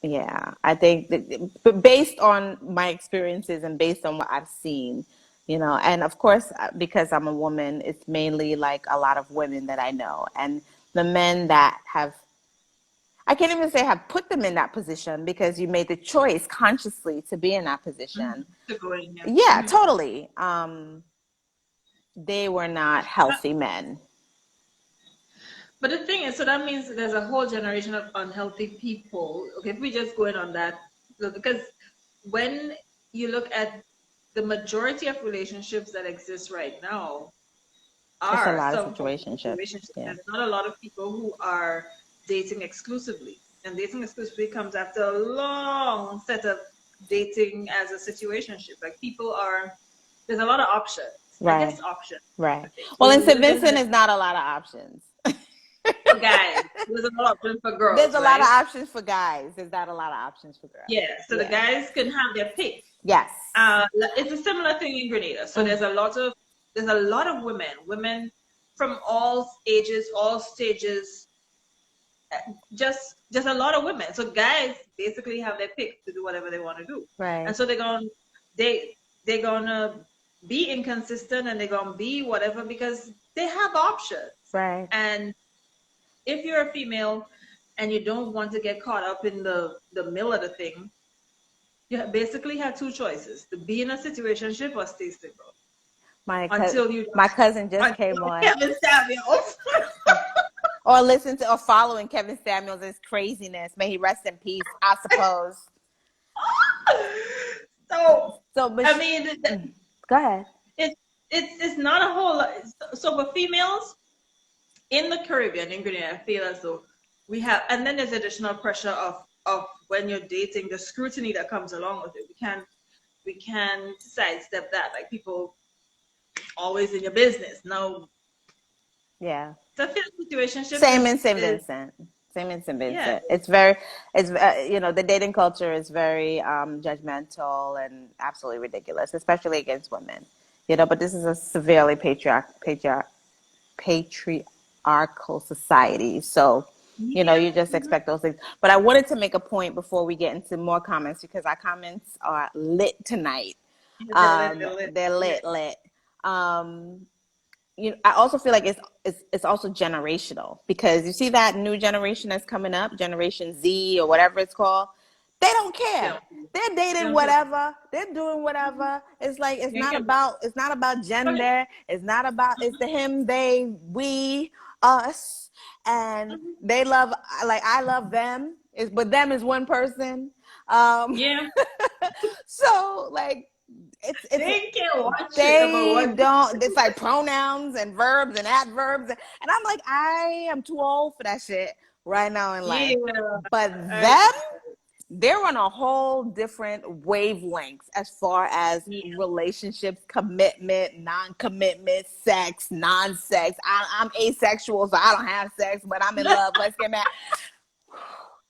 yeah, I think that, but based on my experiences and based on what I've seen, and of course, because I'm a woman, it's mainly like a lot of women that I know. And the men that I can't even say have put them in that position because you made the choice consciously to be in that Mhm. position. To go in here. Yeah, Hmm. totally. They were not healthy men. But the thing is, so that means there's a whole generation of unhealthy people. Okay, if we just go in on that, because when you look at the majority of relationships that exist right now It's a are lot of some form of situationships. situationship. Yeah. There's not a lot of people who are dating exclusively. And dating exclusively comes after a long set of dating as a situationship. Like there's a lot of options. I Right. guess options, Right. I think. Well, in We St. live in Vincent is not a lot of options. for guys. There's a lot of options for There's girls, a lot of right? options for guys. There's not a lot of options for girls. Yeah. So the Yeah. guys can have their pick. Yes. It's a similar thing in Grenada. So Mm. there's a lot of women from all ages, all stages, just a lot of women. So guys basically have their pick to do whatever they want to do, and Right. so they they're gonna be inconsistent and they're gonna be whatever because they have options. Right. And if you're a female and you don't want to get caught up in the middle of the thing, you basically have two choices: to be in a situationship or stay single My co- until you my cousin just until came on. Kevin Samuels. Or listen to or following Kevin Samuels' craziness. May he rest in peace, I suppose. So So, but I mean, go ahead. it's it's not a whole lot. So for females in the Caribbean, in Grenada, I feel as though we have, and then there's additional pressure of when you're dating, the scrutiny that comes along with it. We can sidestep that. Like people always in your business. No, Yeah. so I feel situationships Same in is St. is Vincent. Same in St. yeah. Vincent. It's the dating culture is very judgmental and absolutely ridiculous, especially against women. But this is a severely patriarchal society. So, Yeah. you just expect those things. But I wanted to make a point before we get into more comments because our comments are lit tonight. Yeah, they're They're lit. lit, lit. Um, I also feel like it's also generational because you see that new generation that's coming up, Generation Z or whatever it's called. They don't They care. don't, They're they dating don't care. whatever. They're doing whatever. It's like They don't care about it's not about it. gender. It's not about it's the him, they, we, us, and Mhm. they love like I love them. But them is one person. Um, Yeah, so like it's they can't watch it about they what. don't. It's like pronouns and verbs and adverbs, and I'm like, I am too old for that shit right now in life. Yeah, But I, them, they're on a whole different wavelengths as far as Yeah. relationships, commitment, non-commitment, sex, non-sex. I'm asexual, so I don't have sex, but I'm in love. Let's get mad.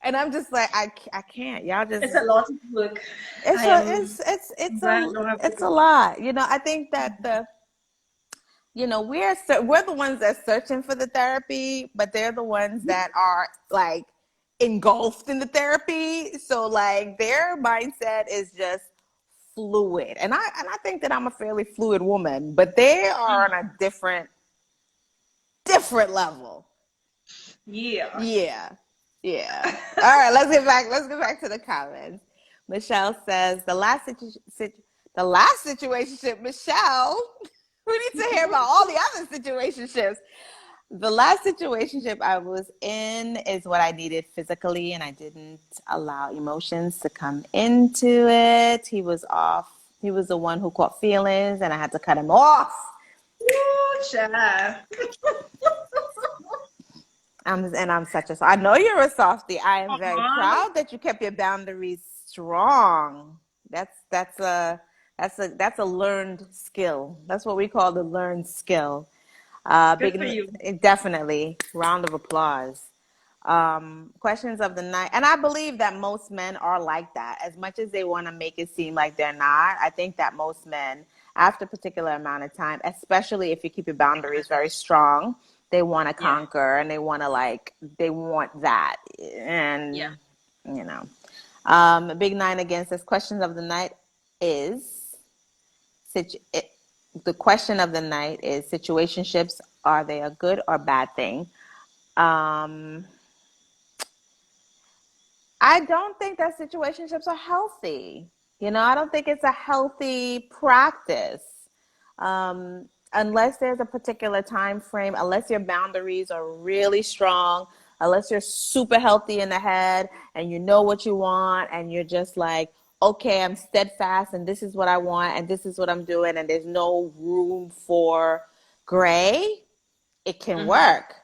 And I'm just like, I can't. Y'all just It's a lot of work. it's I a am glad I don't have to it's a do lot. I think that we're the ones that's searching for the therapy, but they're the ones it. that are like engulfed in the therapy. So like their mindset is just fluid. And I think that I'm a fairly fluid woman, but they are on a different level. Yeah. Yeah. Yeah. All right, let's get back to the comments. Michelle says the last situationship, Michelle. We need to hear about all the other situationships. The last situationship I was in is what I needed physically, and I didn't allow emotions to come into it. He was off. He was the one who caught feelings, and I had to cut him off. Ooh, child. I'm such a. I know you're a softie. I am very Aw. proud that you kept your boundaries strong. That's a learned skill. That's what we call the learned skill. Good for you. Definitely round of applause. Questions of the night, and I believe that most men are like that. As much as they want to make it seem like they're not, I think that most men, after a particular amount of time, especially if you keep your boundaries very strong, they want to Yeah. conquer and they want that, Yeah. and big nine against this. Questions of the night is the question of the night is situationships. Are they a good or bad thing? Um, I don't think that situationships are healthy. I don't think it's a healthy practice. Unless there's a particular time frame, unless your boundaries are really strong, unless you're super healthy in the head and you know what you want and you're just like, okay, I'm steadfast and this is what I want and this is what I'm doing and there's no room for gray, it can Mm-hmm. work.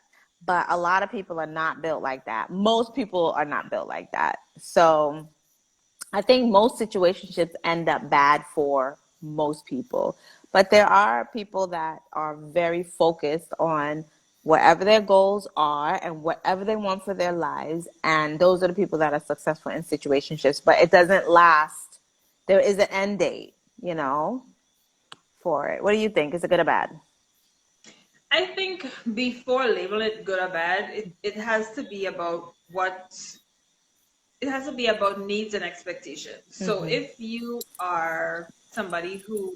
But a lot of people are not built like that. Most people are not built like that. So I think most situationships end up bad for most people. But there are people that are very focused on whatever their goals are and whatever they want for their lives. And those are the people that are successful in situationships. But it doesn't last. There is an end date, for it. What do you think? Is it good or bad? I think before labeling it good or bad, it has to be about it has to be about needs and expectations. So Mm-hmm. if you are somebody who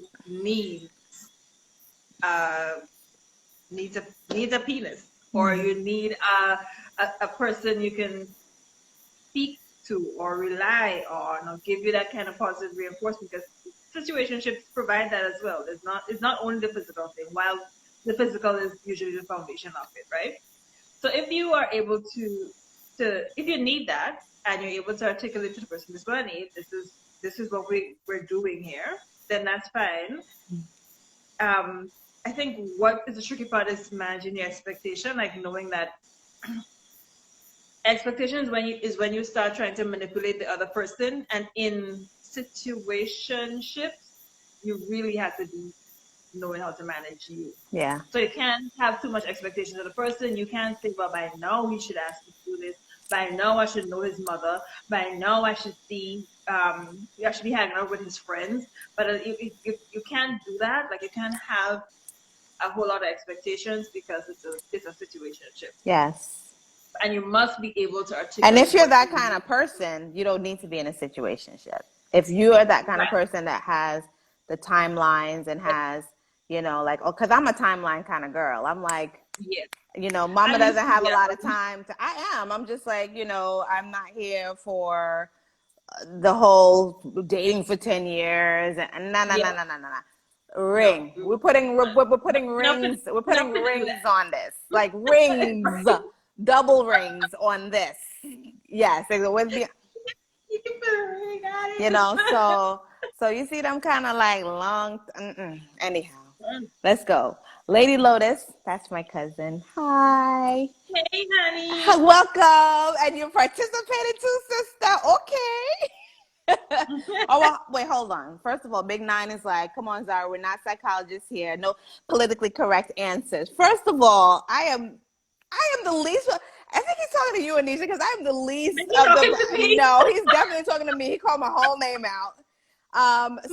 uh needs a penis, or Mm-hmm. you need a person you can speak to or rely on or give you that kind of positive reinforcement, because situationships provide that as well. It's not only the physical thing, while the physical is usually the foundation of it, right? So if you are able to if you need that and you're able to articulate to the person, this is what I need, this is what we're doing here, then that's fine. I think what is the tricky part is managing your expectation, like knowing that expectations when you start trying to manipulate the other person. And in situationships, you really have to be knowing how to manage you. Yeah. So you can't have too much expectations of the person. You can't say, well, by now he should ask me to do this. By now I should know his mother. By now I should see you actually be hanging out with his friends. But you can't do that. Like, you can't have a whole lot of expectations, because it's a situationship, Yes. and you must be able to And if articulate you're what that you kind need. of person, you don't need to be in a situationship. If you are that kind of Right. person that has the timelines and has, like, oh, because I'm a timeline kind of girl. I'm like, Yeah. mama I used doesn't to have be a as lot well. of time to, I am. I'm just like, I'm not here for the whole dating for 10 years. And no, no, Yeah. no, no, no, no, no. No. Ring. We're putting Not rings. We're not putting to do rings on this. that. Like rings, double rings on this. Yes, it would be. You can put a ring on You it. know. So you see them kind of like long. Anyhow, let's go. Lady Lotus, that's my cousin. Hi. Hey, honey. Welcome. And you participated too, sister. Okay. Oh, well, wait, hold on. First of all, Big Nine is like, come on, Zara, we're not psychologists here. No politically correct answers. First of all, I am the least. I think he's talking to you, Anisha, because I am the least Are you of talking the. to me? No, he's definitely talking to me. He called my whole name out.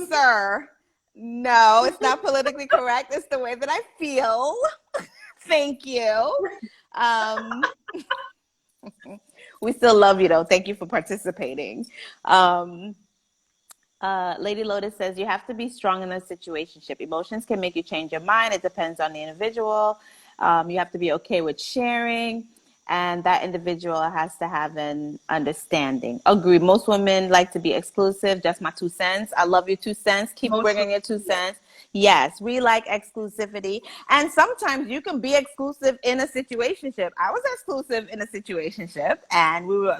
Sir, no, it's not politically correct. It's the way that I feel. Thank you. Um, we still love you, though. Thank you for participating. Um, Lady Lotus says you have to be strong in a situationship. Emotions can make you change your mind. It depends on the individual. You have to be okay with sharing, and that individual has to have an understanding. Agree. Most women like to be exclusive. Just my 2 cents. I love your 2 cents. Keep Most bringing your two yeah. cents. Yes, we like exclusivity, and sometimes you can be exclusive in a situationship. I was exclusive in a situationship, and we were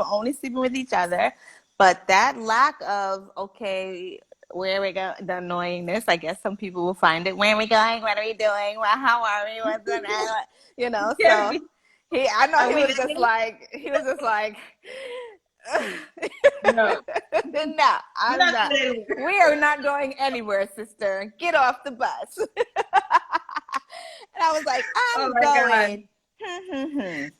only sleeping with each other. But that lack of, okay, where we go, the annoyingness, I guess some people will find it. Where are we going? What are we doing? Well, how are we? What's the matter? Yeah, So I know are he we was just living? like, No. no, We're I'm not not. going anywhere. We are not going anywhere, sister. Get off the bus. And I was like, Oh I'm my God. going.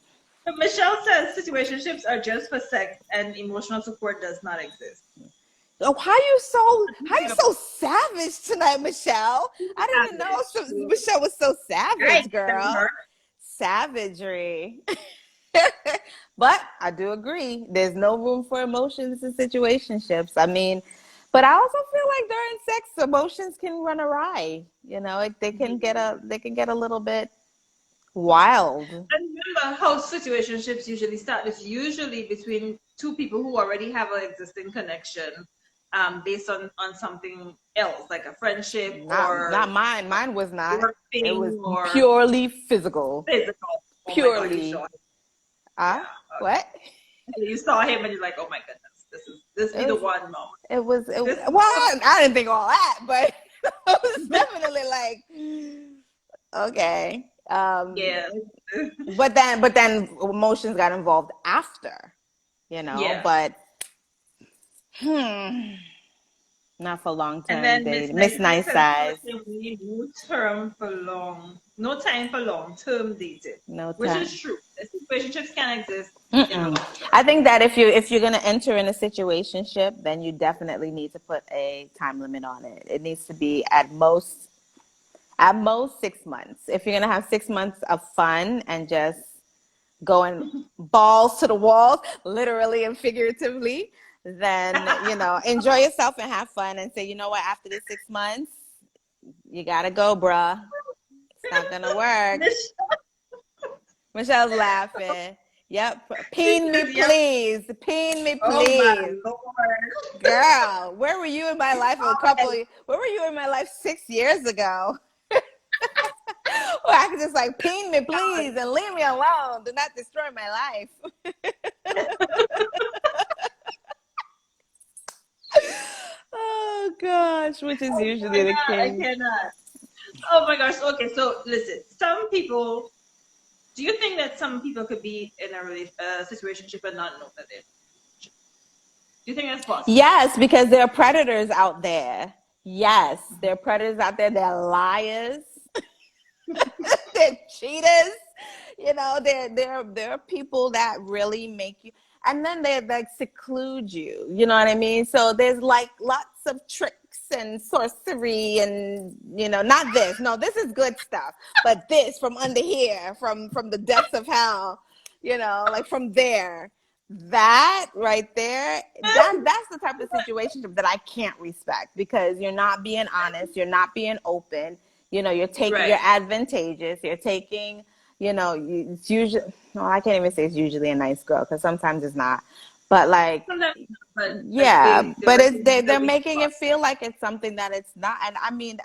So Michelle says situationships are just for sex and emotional support does not exist. Oh, how you so savage tonight, Michelle? I didn't know Savage. Michelle was so I savage, tell girl. her. Savagery. But I do agree. There's no room for emotions in situationships. I mean, but I also feel like during sex, emotions can run awry. They can get a little bit wild. And remember how situationships usually start. It's usually between two people who already have an existing connection, based on something else, like a friendship Not or mine. Mine was not. work It thing was or purely physical. physical. Oh my God, you saw Purely. him. Yeah. What? You saw him and you're like, oh my goodness, this be It the was one moment. it, This well, I didn't think all that, but it was definitely like, okay. yeah. But then emotions got involved after, Yeah. but hmm, not for long And term then Miss dating. Miss Niceness Nice has Size, told him we need no time for long term dating, no which is time. true. The situationships can exist in the Mm-mm. long term. I think that if you're gonna enter in a situationship, then you definitely need to put a time limit on it. It needs to be at most 6 months. If you're gonna have 6 months of fun and just going balls to the walls, literally and figuratively, then enjoy yourself and have fun and say, you know what, after this 6 months, you gotta go, bruh. It's not gonna work. Miss Michelle's laughing. Yep. she Peen me, says, yep. please. Peen me, Oh my please. Lord. Girl, where were you in my life Oh, where were you in my life 6 years ago? Or I could just like ping me, please, and leave me alone. Do not destroy my life. Oh gosh, which is oh my usually the God, I case. cannot. Oh my gosh. Okay, so listen, some people. Do you think that some people could be in a situationship and not know that they're? Do you think that's possible? Yes, because there are predators out there. Yes, there are predators out there. They're liars. They're cheaters. There are people that really make you, and then they like seclude you. You know what I mean? So there's like lots of tricks and sorcery, and not this. No, this is good stuff, but this from under here, from the depths of hell. Like from there. That right there, that's the type of situation that I can't respect because you're not being honest, you're not being open. You're Right. advantageous. You're taking, it's usually, no, I can't even say it's usually a nice girl because sometimes it's not. But like, Sometimes, but like yeah, they but were they're building making it trust. feel like it's something that it's not. And I mean,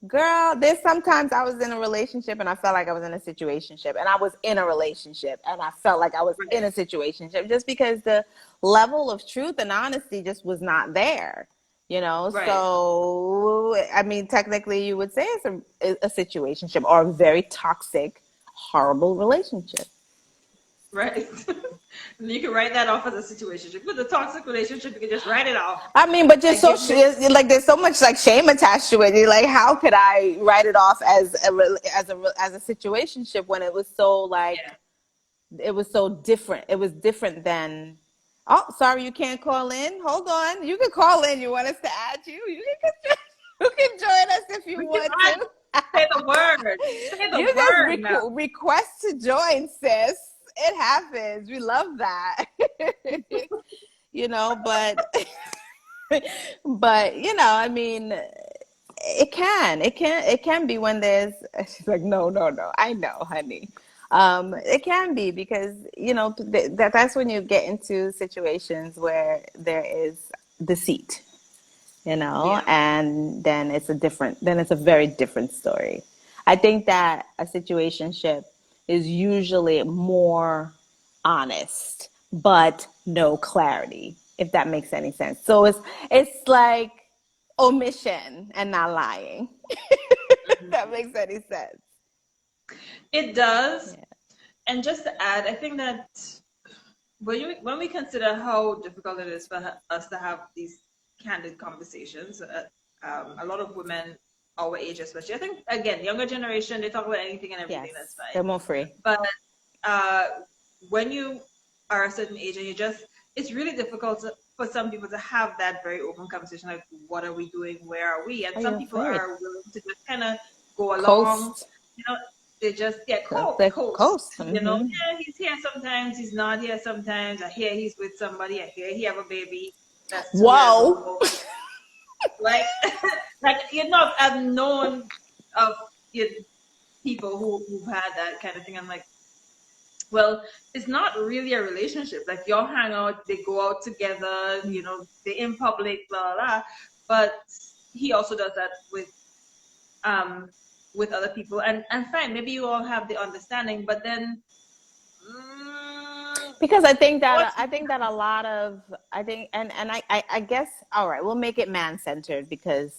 girl, there's sometimes I was in a relationship and I felt like I was in a situationship, and I was in a relationship and I felt like I was Right. in a situationship just because the level of truth and honesty just was not there. you know. Right. So I mean, technically, you would say it's a situationship or a very toxic, horrible relationship. Right. And you can write that off as a situationship. With a toxic relationship, you can just write it off. I mean, but just Like so give it. like there's so much like shame attached to it. You're like, how could I write it off as a situationship when it was so like Yeah. it was so different. It was different than. Oh, sorry, you can't call in. Hold on, you can call in. You want us to add you? You can join us if you We can want add, to. say the word. Say the You just word now. request to join, sis. It happens. We love that. You know, but I mean, it can be when there's she's like no, I know, honey. It can be because that's when you get into situations where there is deceit, Yeah. and then it's a very different story. I think that a situationship is usually more honest but no clarity, if that makes any sense. So it's like omission and not lying. If that Mhm. makes any sense. It does. Yeah. And just to add, I think that when we consider how difficult it is for us to have these candid conversations, a lot of women our age, especially, I think again, younger generation, they talk about anything and everything. That's Yes, fine. they're more free. But uh, when you are a certain age and it's really difficult for some people to have that very open conversation, like, what are we doing? Where are we? And Oh, some you're people afraid. are willing to just kind of go along, Coast. you know, they just, yeah, The coast, coast. yeah, he's here sometimes, he's not here sometimes. I hear he's with somebody, I hear he have a baby that's 2 years Whoa. old. Like, like, I've known of you people who've had that kind of thing. I'm like, well, it's not really a relationship. Like, y'all hang out, they go out together, they're in public, blah, blah, blah. But he also does that um with other people. And fine, maybe you all have the understanding, but then mm, Because what's I think that a lot of I think and I guess all right, we'll make it man centered because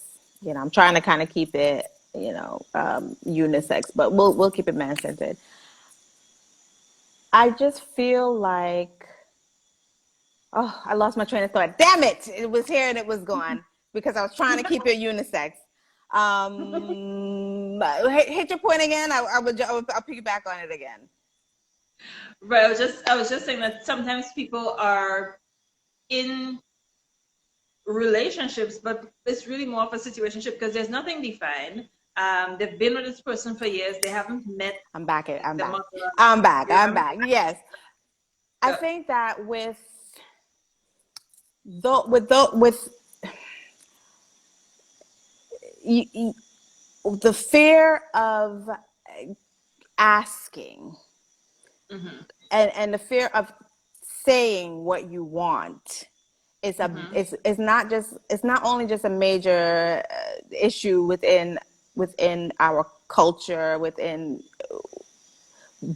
I'm trying to kind of keep it unisex, but we'll keep it man centered. I just feel like I lost my train of thought. Damn it! It was here and it was gone because I was trying to keep it unisex. Hit your point again. I'll piggyback on it again. right? I was just saying that sometimes people are in relationships, but it's really more of a situationship because there's nothing defined. They've been with this person for years. They haven't met I'm back. I'm the back. mother. I'm back. You I'm remember? back. Yes, I Yeah. think that with you, the fear of asking Mhm. and the fear of saying what you want Mhm. it's not only just a major issue within our culture, within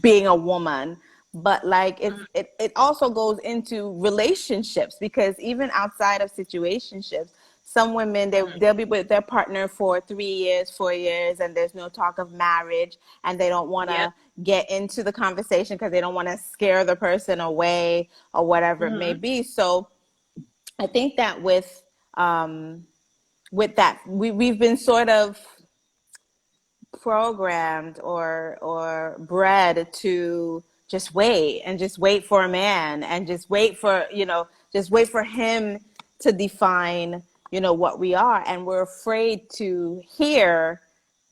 being a woman, but like Mhm. it also goes into relationships because even outside of situationships, some women Mhm. they'll be with their partner for 3 years, 4 years, and there's no talk of marriage, and they don't want Yep. to get into the conversation because they don't want to scare the person away or whatever it may Mhm. be. So I think that um, with that we've been sort of programmed or bred to just wait for a man and just wait for him to define what we are, and we're afraid to hear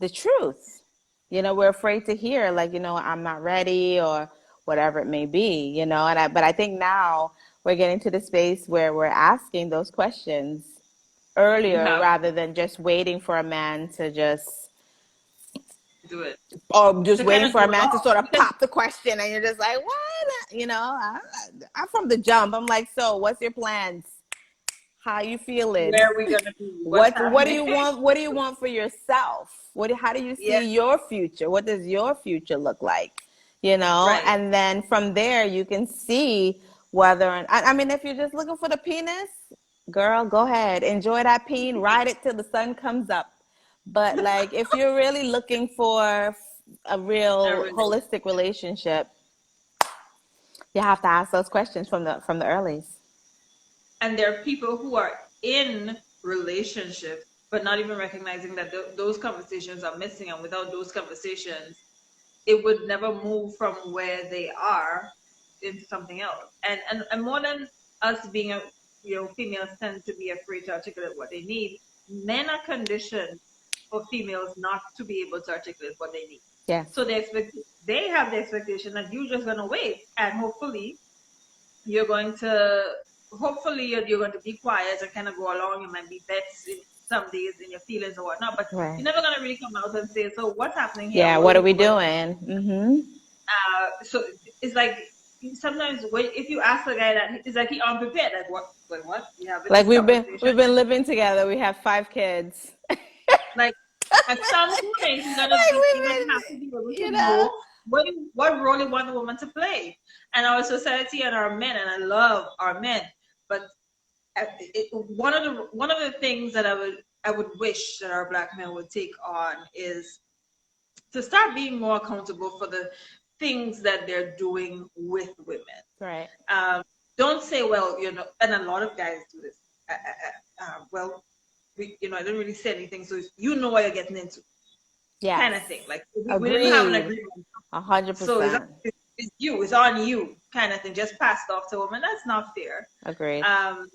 the truth. We're afraid to hear, like, I'm not ready or whatever it may be, but I think now we're getting to the space where we're asking those questions We earlier have rather than just waiting for a man to just to do it or just to kind waiting of for go a man to along sort of because pop the question and you're just like, what? I'm from the jump. I'm like, so what's your plans? How you feeling? where are we gonna be? What's What do happening? you want? What do you want for yourself? How do you Yeah. see your future? What does your future look like? Right. And then from there you can see whether, I mean, if you're just looking for the penis, girl, go ahead. Enjoy that peen. Ride it till the sun comes up. But like, if you're really looking for a I real really, holistic relationship, you have to ask those questions from the earlies. and there are people who are in relationships, but not even recognizing that those conversations are missing. And without those conversations, it would never move from where they are into something else. And more than us being a, females tend to be afraid to articulate what they need. Men are conditioned for females not to be able to articulate what they need. Yes. So they have the expectation that you're just gonna wait, and you're going to you're going to be quiet and kind of go along. You might be vexed in some days in your feelings or whatnot, but Right. you're never gonna really come out and say, so what's happening here? Yeah. What are What are we we doing? doing? Mm-hmm. So it's like sometimes if you ask a guy that, it's like he unprepared. Like what? Wait, what? We having Like this we've been conversation. we've been living together. We have 5 kids. Like at some point, Like you're we've gonna been, have to be able you to know. know what role you want the woman to play. And our society and our men, and I love our men, but one of the things that I would wish that our black men would take on is to start being more accountable for the things that they're doing with women. Right. Um, don't say, well, and a lot of guys do this. Well, I didn't really say anything, so you know what you're getting into, Yes. kind of thing. Like we didn't have an Agreed. agreement, A hundred so percent. it's on you, kind of thing. Just passed off to a woman. That's not fair. Agreed. Um,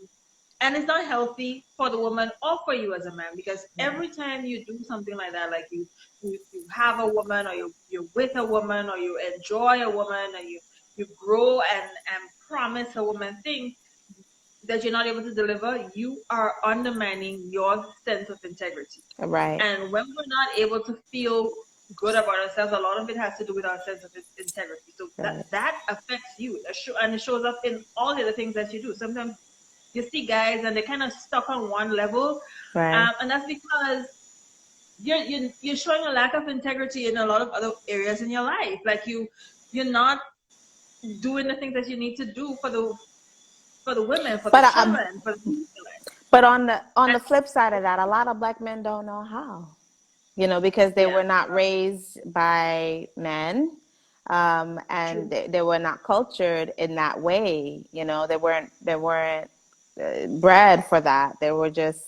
and it's not healthy for the woman or for you as a man, because every time you do something like that, like you have a woman, or you're with a woman, or you enjoy a woman, or you grow and promise a woman things that you're not able to deliver, you are undermining your sense of integrity. Right. And when we're not able to feel good about ourselves, a lot of it has to do with our sense of integrity. So Right. that affects you, and it shows up in all the other things that you do. Sometimes you see guys and they're kind of stuck on one level, Right. and that's because you're showing a lack of integrity in a lot of other areas in your life. Like you're not doing the things that you need to do for the women, for the But children, for the people. but on the flip side of that, a lot of black men don't know how. Because they Yeah, were not raised by men, and true. they were not cultured in that way. They weren't bred for that. They were just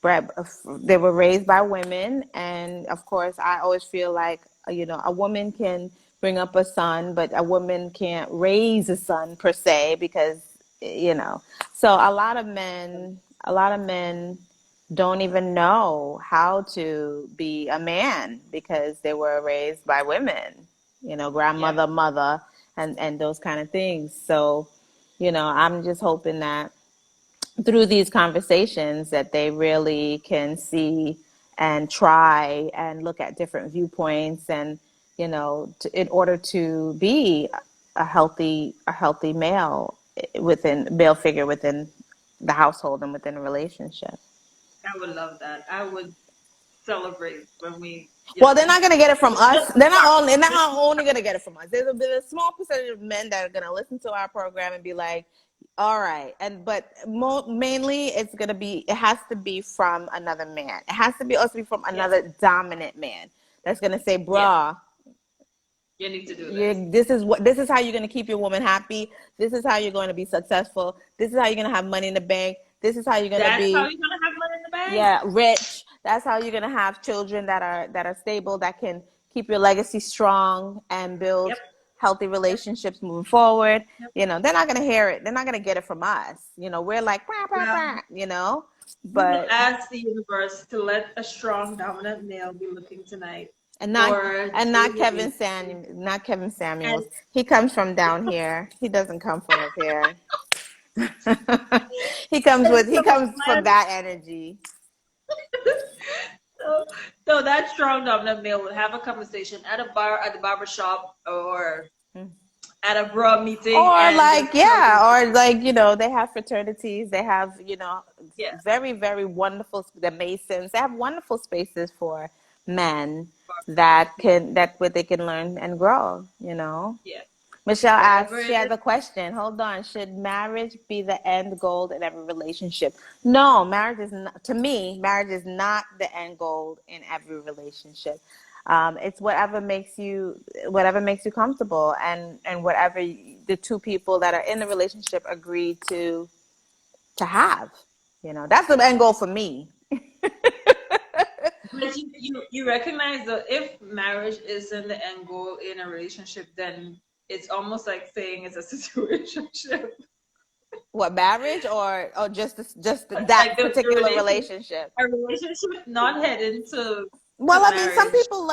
bred. They were raised by women, and of course, I always feel like a woman can bring up a son, but a woman can't raise a son per se because you know. So a lot of men don't even know how to be a man because they were raised by women, Yep, grandmother, mother, and those kind of things. So, I'm just hoping that through these conversations that they really can see and try and look at different viewpoints and, in order to be a healthy male figure within the household and within a relationship. I would love that. I would celebrate when we, Well, they're not gonna get it from us. just They're not only gonna get it from us. There's a small percentage of men that are gonna listen to our program and be like, "All right," but mainly it has to be from another man. It has to be also be from yes, another dominant man that's gonna say, yes, "Bruh, you need to do this. this is how you're going to keep your woman happy. This is how you're going to be successful. This is how you're going to have money in the bank. This is how you're going to That's how be, you're gonna have money in the bank. yeah, rich. That's how you're going to have children that are stable, that can keep your legacy strong and build Yep, healthy yep, relationships moving forward." yep. They're not going to hear it. They're not going to get it from us. We're like, "Bah, bah, Well, bah," we will but ask the universe to let a strong, dominant male be looking tonight and not for and not delivery. Kevin Sam, not Kevin And Samuels. He comes from down here. He doesn't come from up here. He so, comes from that energy. so, so that strong, dominant male will have a conversation at a bar, at the barber shop, or at a bra meeting, Or and like, just tell yeah, them, or like, they have fraternities. They have, yeah, very, very wonderful, the Masons. They have wonderful spaces for men that yeah, where they can learn and grow. yeah. Michelle whatever asked, she it has is. a question. Hold on. Should marriage be the end goal in every relationship? No, marriage is not, to me, marriage is not the end goal in every relationship. It's whatever makes you comfortable, and whatever the two people that are in the relationship agree to have. That's the end goal for me. But you recognize that if marriage isn't the end goal in a relationship, then it's almost like saying it's a situationship. What, marriage or just that Like the particular relationship? a relationship not heading to Well, I mean, some marriage. people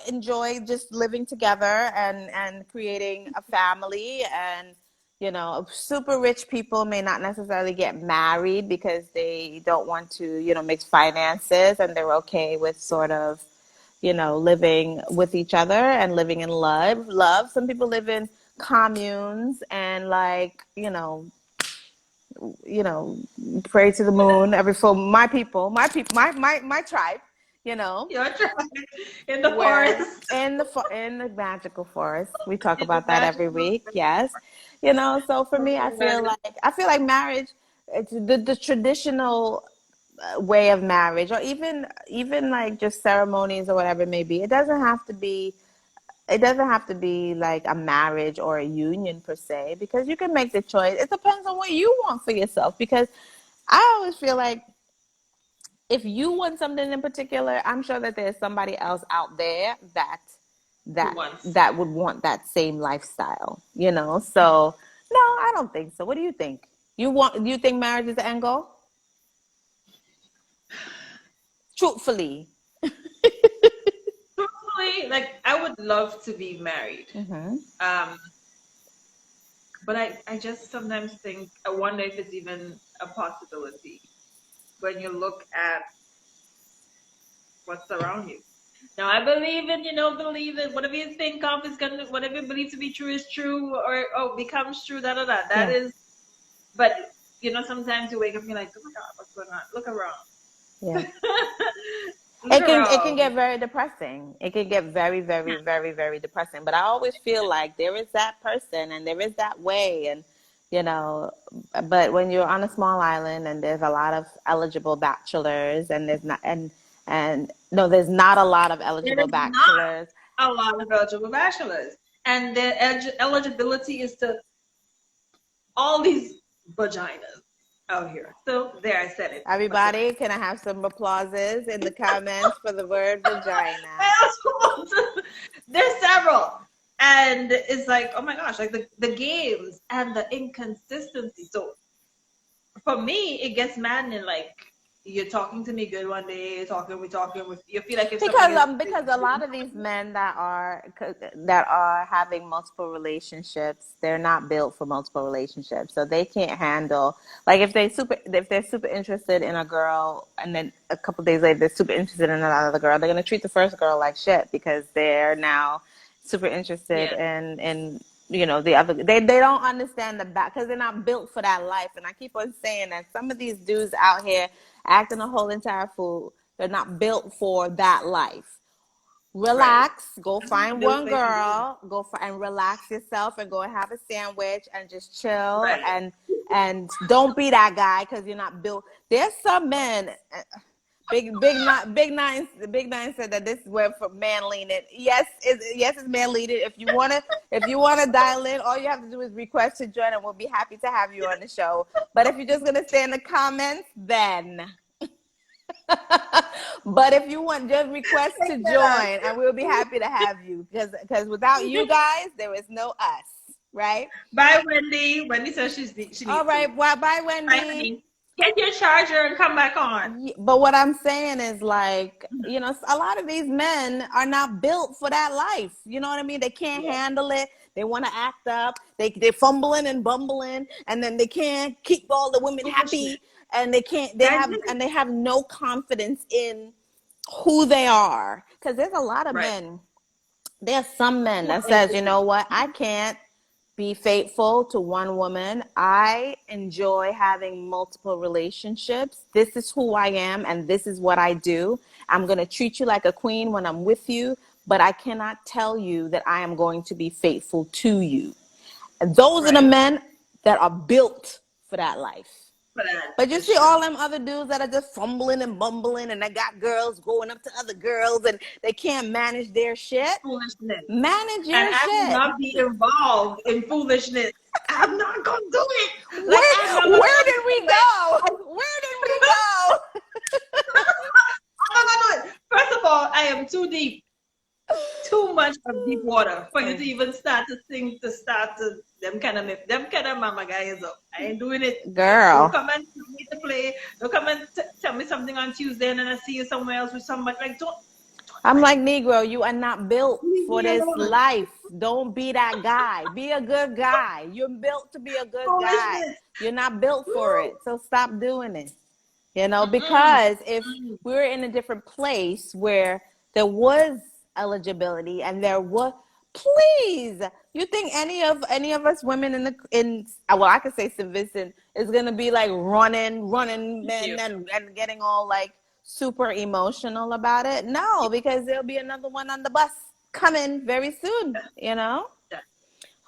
enjoy just living together and creating a family. And super rich people may not necessarily get married because they don't want to mix finances, and they're okay with sort of living with each other and living in love. Some people live in communes and, like, you know pray to the moon every for my tribe, you know You're trying in the where forest, in the magical forest. We talk in the about that every magical week. Yes. So for me, I feel forest. like marriage, it's the traditional way of marriage, or even like just ceremonies or whatever it may be. It doesn't have to be like a marriage or a union per se, because you can make the choice. It depends on what you want for yourself, because I always feel like if you want something in particular, I'm sure that there's somebody else out there Who that wants? that would want that same lifestyle. So no, I don't think so. What do you think? Do you think marriage is the end goal? Truthfully. Truthfully, like I would love to be married. Mm-hmm. Um, but I just sometimes think I wonder if it's even a possibility when you look at what's around you. Now I believe in, believe in whatever you think of is gonna, whatever you believe to be true is true, or oh becomes true. Da da da. That Yeah. is, but sometimes you wake up and you're like, oh my god, what's going on? Look Yeah. around. Look It can around. get very depressing. It can get very, very, very, very depressing. But I always feel like there is that person and there is that way, and you know. But when you're on a small island and there's a lot of eligible bachelors, and there's not a lot of There eligible is not bachelors. a lot of eligible bachelors, and the eligibility is to all these vaginas out here. So there, I said it. Vagina. Everybody, can I have some applauses in the comments for the word vagina? There's several. And it's like, oh my gosh, like the games and the inconsistency. So for me, it gets maddening. Like you're talking to me good one day, we talking with you feel like if something Because a lot of these men that are having multiple relationships, they're not built for multiple relationships, so they can't handle, like, if they're super interested in a girl, and then a couple of days later they're super interested in another girl, they're going to treat the first girl like shit because they're now super interested yeah, in the other. They don't understand the back, because they're not built for that life. And I keep on saying that some of these dudes out here acting a whole entire fool, they're not built for that life. right. Relax, go find Built one like girl, and relax yourself, and go and have a sandwich and just chill, right. and don't be that guy, because you're not built. There's some men. Big Nine said that this is where for man leaning. It's man leaning. If you wanna dial in, all you have to do is request to join, and we'll be happy to have you on the show. But if you're just gonna stay in the comments, then. But if you want, just request to Take that out. join, and we'll be happy to have you, because without you guys, there is no us, right? Bye, Wendy. Wendy says she All needs to right, leave. well, bye, Bye, Wendy. honey. Get your charger and come back on. But what I'm saying is, like, a lot of these men are not built for that life. You know what I mean? They can't Yeah. handle it. They want to act up. They're fumbling and bumbling, and then they can't keep all the women Foolishness. happy, and they can't. They That's have it. and they have no confidence in who they are. Because there's a lot of Right. men. There's some men Who are that says, you know insecure. what, I can't be faithful to one woman. I enjoy having multiple relationships. This is who I am, and this is what I do. I'm going to treat you like a queen when I'm with you, but I cannot tell you that I am going to be faithful to you. And those are the Right. men that are built for that life. For that, But you it's see true. all them other dudes that are just fumbling and bumbling, and they got girls going up to other girls, and they can't manage their shit. Foolishness. Manage And your I will shit. not be involved in foolishness. I'm not gonna do it. Like I'm not gonna Where did we go? I'm Where did we go? not gonna do it. First of all, I am too deep, too much of deep water for you to even start to think to start to them kind of mama guys up. I ain't doing it. Don't Girl, come and tell me to play. Don't come and tell me something on Tuesday and then I see you somewhere else with somebody. Like don't do I'm it. like, Negro, you are not built Leave for me this alone. life. Don't be that guy. Be a good guy. You're built to be a good guy. Foolishness. You're not built for Woo. it. So stop doing it. Mm-mm. Because if we were in a different place where there was eligibility and there was, please, you think any of us women in well, I could say St. Vincent is gonna be like running Thank men you. and getting all like super emotional about it? No, because there'll be another one on the bus coming very soon. That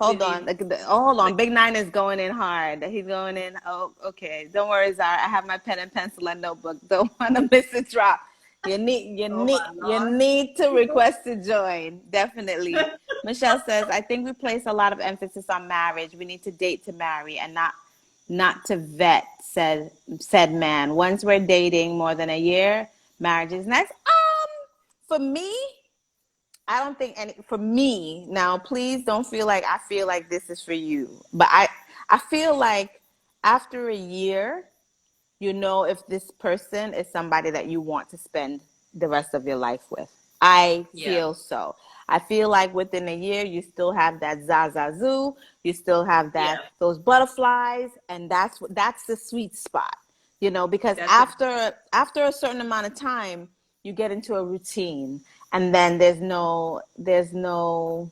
Hold on. believe. Hold on. Big Nine is going in hard. He's going in. Oh, okay. Don't worry, Zara. I have my pen and pencil and notebook. Don't want to miss a drop. You need you Oh need my you lord. need to request to join. Definitely. Michelle says, I think we place a lot of emphasis on marriage. We need to date to marry and not to vet, said man. Once we're dating more than a year, marriage is next. For me, I don't think any for me now. Please don't feel like I feel like this is for you, but I feel like after a year, if this person is somebody that you want to spend the rest of your life with. I Yeah. feel so. I feel like within a year, you still have that zazazoo, you still have that Yeah. those butterflies, and that's the sweet spot. Because That's it. after a certain amount of time, you get into a routine, and then there's no more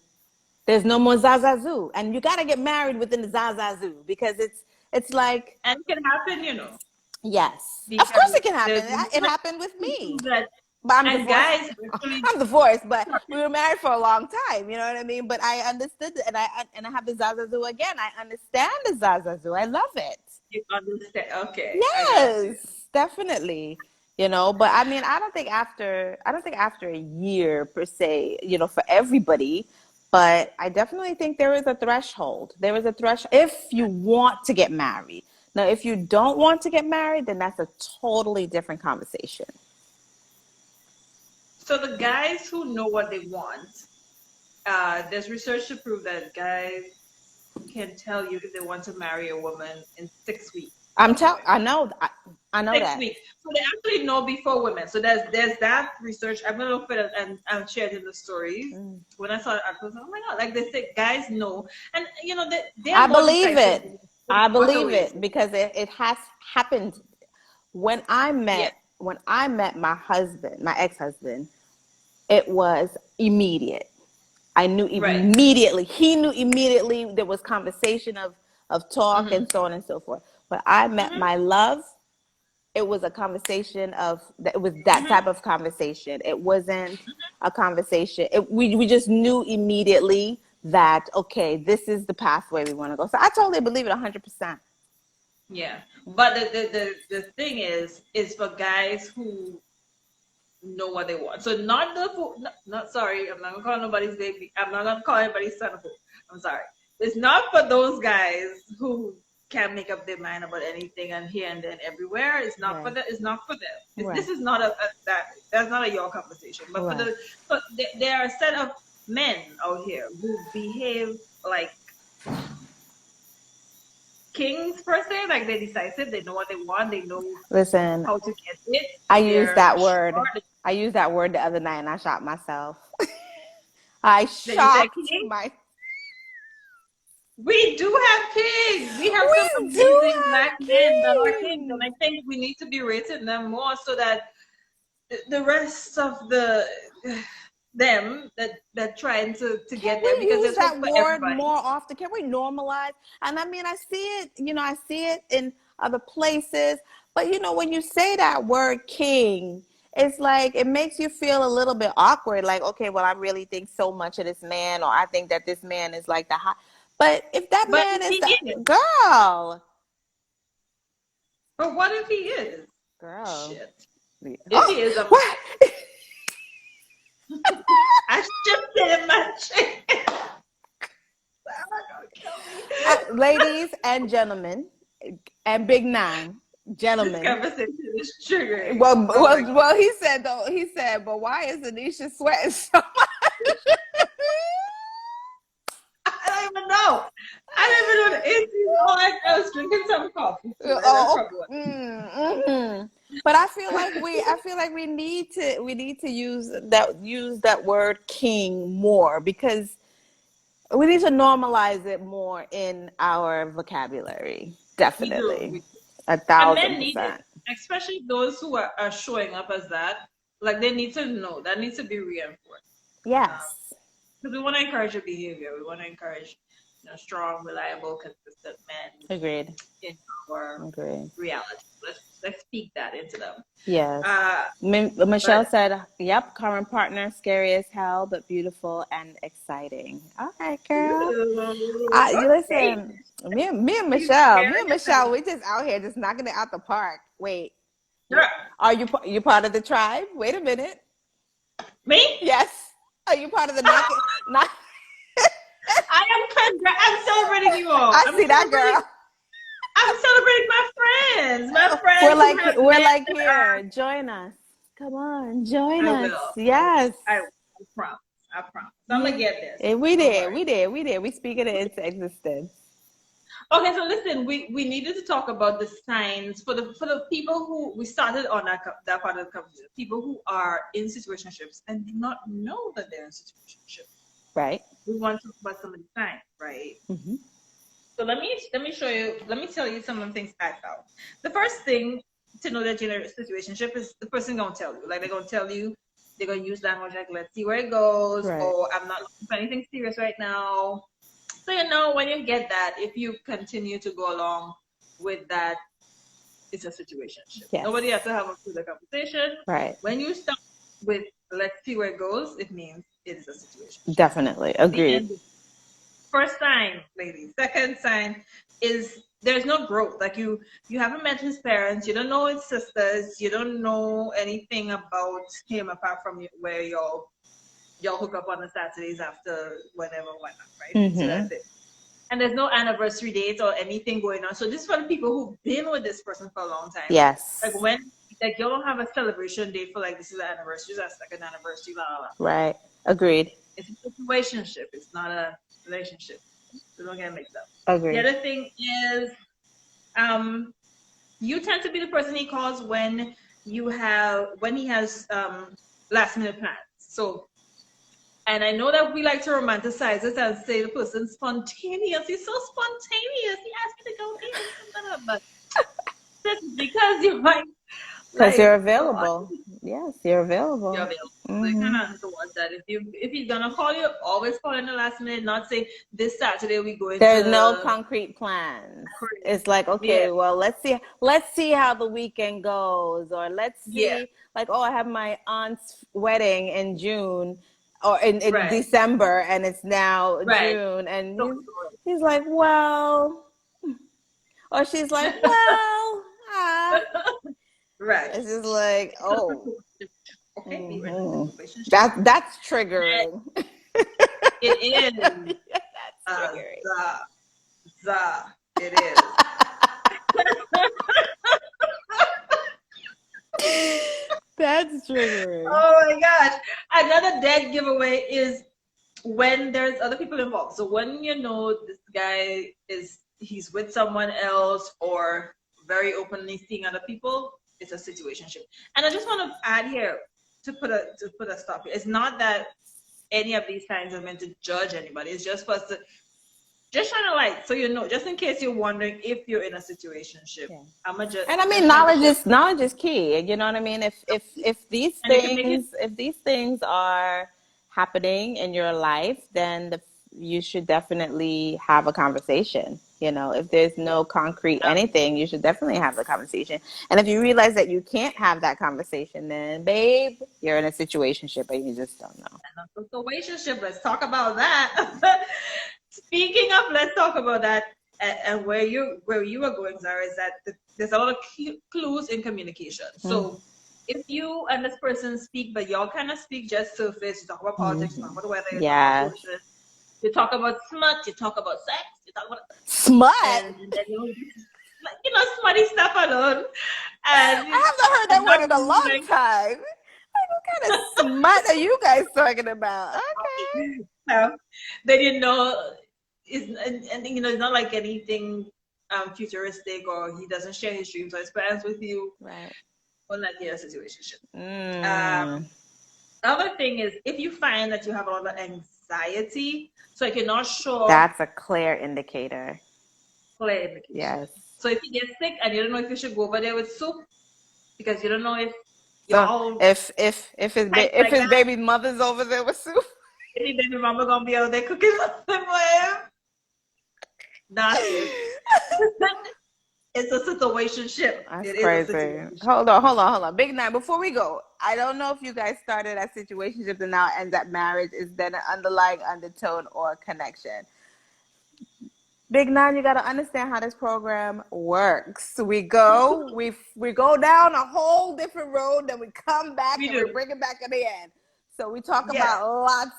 zazazoo, and you got to get married within the zazazoo because it's like. And it can happen. Yes, of course Because it can happen. there's It women happened with me, that but I'm and divorced. guys actually I'm divorced, but we were married for a long time. You know what I mean? But I understood, and I have the Zazazu again. I understand the Zazazu. I love it. you understand. Okay, I got you. Yes, definitely. But I mean, I don't think after a year per se, for everybody, but I definitely think there is a threshold. There is a threshold if you want to get married. Now, if you don't want to get married, then that's a totally different conversation. So the guys who know what they want, there's research to prove that guys can tell you if they want to marry a woman in 6 weeks somewhere. I know Six that. weeks. So they actually know before women. So there's that research. I'm gonna look it and share it in the stories. Mm. When I saw it, I was like, oh my god! Like they say, guys know, and they're I more believe decisive it. in I what believe ways. it because it has happened when I Yeah. met when I met my husband, my ex-husband. It was immediate. I knew Right. immediately. He knew immediately. There was conversation of talk Mm-hmm. and so on and so forth. But I met Mm-hmm. my love. It was a conversation of it was that Mm-hmm. type of conversation. It wasn't a conversation. We just knew immediately that okay, this is the pathway we want to go. So I totally believe it 100%. Yeah. But the thing is for guys who know what they want. So not the fool. Not sorry. I'm not gonna call nobody's baby. I'm not gonna call anybody's son a fool. I'm sorry. It's not for those guys who can't make up their mind about anything and here and then everywhere. It's not for Right. them. It's not for them. Right. This is not that's not a your conversation. But Right. there are a set of men out here who behave like kings per se. Like they're decisive. They know what they want. They know Listen, how to get it. I used They're that word. smart. I used that word the other night and I shot myself. I Then you say shocked king. my. We do have kings. We have some We do amazing black have men that are kings, and kings. I think we need to be rating them more so that the rest of them that trying to Can get there we because use there's hope that for word everybody. more often? Can we normalize? And I mean, I see it, I see it in other places. But when you say that word king, it's like it makes you feel a little bit awkward. Like, okay, well, I really think so much of this man, or I think that this man is like the high. But if that But man if is he that is, girl, but what if he is? girl, Shit. yeah. If he Oh, is, what? I shifted in my chair. Sarah gonna kill me. Ladies and gentlemen, and Big Nine, This gentlemen. conversation is triggering. Well, Oh my well, god. well, he said though. He said, but why is Anisha sweating so much? I don't even know. I don't even know the answer. All I was drinking some coffee. So that's Oh, probably what. but I feel like we need to use that word king more, because we need to normalize it more in our vocabulary. We do. Definitely, We do. a And thousand men need it, percent. especially those who are showing up as that. Like they need to know that needs to be reinforced. Yes, Because we want to encourage your behavior. We want to encourage, strong, reliable, consistent men agreed. in our Agreed. reality. Let's speak that into them. Yes. Uh, Michelle but said, "Yep, current partner, scary as hell, but beautiful and exciting." All right, girl. You okay, listen. he's Me scary and as hell. Michelle, we just out here just knocking it out the park. Wait, Girl, are you part of the tribe? Wait a minute. me? Yes. Are you part of the knock? Knock. I'm celebrating you all. I see that girl. I'm celebrating my friends. My We're friends who like have we're met like and are. here. Join us. Come on, join I us. will. Yes. I promise. I promise. I'm Yeah. gonna get this. We Don't did. worry. We speak it into existence. Okay, so listen, we needed to talk about the signs for the people who we started on that part of the conversation. People who are in situationships and do not know that they're in situationships. Right. We want to talk about some of the signs, right? Mm-hmm. So let me show you. Let me tell you some of the things I found. The first thing to know that you're in a situationship is the person gonna tell you. Like they're gonna tell you, they're gonna use language like "let's see where it goes" Right. or "I'm not looking for anything serious right now." So when you get that, if you continue to go along with that, it's a situationship. Yes. Nobody has to have a further conversation. Right. When you start with "let's see where it goes," it means it is a situation. Definitely. The Agreed. end. First sign, ladies. Second sign is there's no growth. Like you haven't met his parents, you don't know his sisters, you don't know anything about him apart from where y'all hook up on the Saturdays after whatnot, right? So Mm-hmm. that's it. And there's no anniversary date or anything going on. So this is for the people who've been with this person for a long time. Yes. Like you don't have a celebration date for like this is an anniversary, that's like an anniversary, blah blah blah. Right. Agreed. It's a situationship. It's not a relationship. So don't get mixed up. Agreed. The other thing is, you tend to be the person he calls when he has last minute plans. So, and I know that we like to romanticize it and say the person's spontaneous. He's so spontaneous. He asked me to go here, but that's because you might. Because Like, you're available. Yes, you're available. you're available. Mm-hmm. So you kind of have to watch that. If he's gonna call you, always call in the last minute. Not say this Saturday we going There's to. no concrete plans. It's like, okay, Yeah. well, let's see how the weekend goes, or let's Yeah. see, like, oh, I have my aunt's wedding in June, or in Right. December, and it's now Right. June, and So, he's like, well, or she's like, well, right. it's just like, oh, Okay, we're in a mm-hmm. relationship. That's triggering. It is. That's triggering. It is. That's triggering. Oh my gosh. Another dead giveaway is when there's other people involved. So when you know this guy he's with someone else or very openly seeing other people, it's a situationship. And I just want to add here to put a stop here. It's not that any of these signs are meant to judge anybody. It's just for us to just shine a light so just in case you're wondering if you're in a situationship. Yeah. And I mean, knowledge is key. You know what I mean? If these things are happening in your life, then you should definitely have a conversation. You know, if there's no concrete anything, you should definitely have the conversation. And if you realize that you can't have that conversation, then babe, you're in a situationship and you just don't know. situationship, let's talk about that. Speaking of, let's talk about that and where you are going, Zara, is that there's a lot of clues in communication. So if you and this person speak, but y'all kind of speak just surface, you talk about politics, you talk about the weather, you talk about Yes. foolishness, you talk about smut, you talk about sex, you talk about Smut. and then smutty stuff alone. And I haven't heard that not word in a really long like time. Like, what kind of smut are you guys talking about? Okay. no. Then and it's not like anything futuristic, or he doesn't share his dreams or his plans with you. Right. Well, not a situationship. Mm. Other thing is, if you find that you have a lot of anxiety, so if you're not sure, That's a clear indicator. clear indication. Yes. So if you get sick and you don't know if you should go over there with soup because you don't know if So y'all if like his that, baby mother's over there with soup, if your baby mama gonna be out there cooking something for him, that's it. It's a situationship. that's It is a crazy. situationship. Hold on. Big Nine, before we go, I don't know if you guys started at situationships and now ends at marriage. Is there an underlying undertone or connection? Big Nine, you got to understand how this program works. We go down a whole different road, then we come back We and we do. bring it back at the end. So we talk Yes. about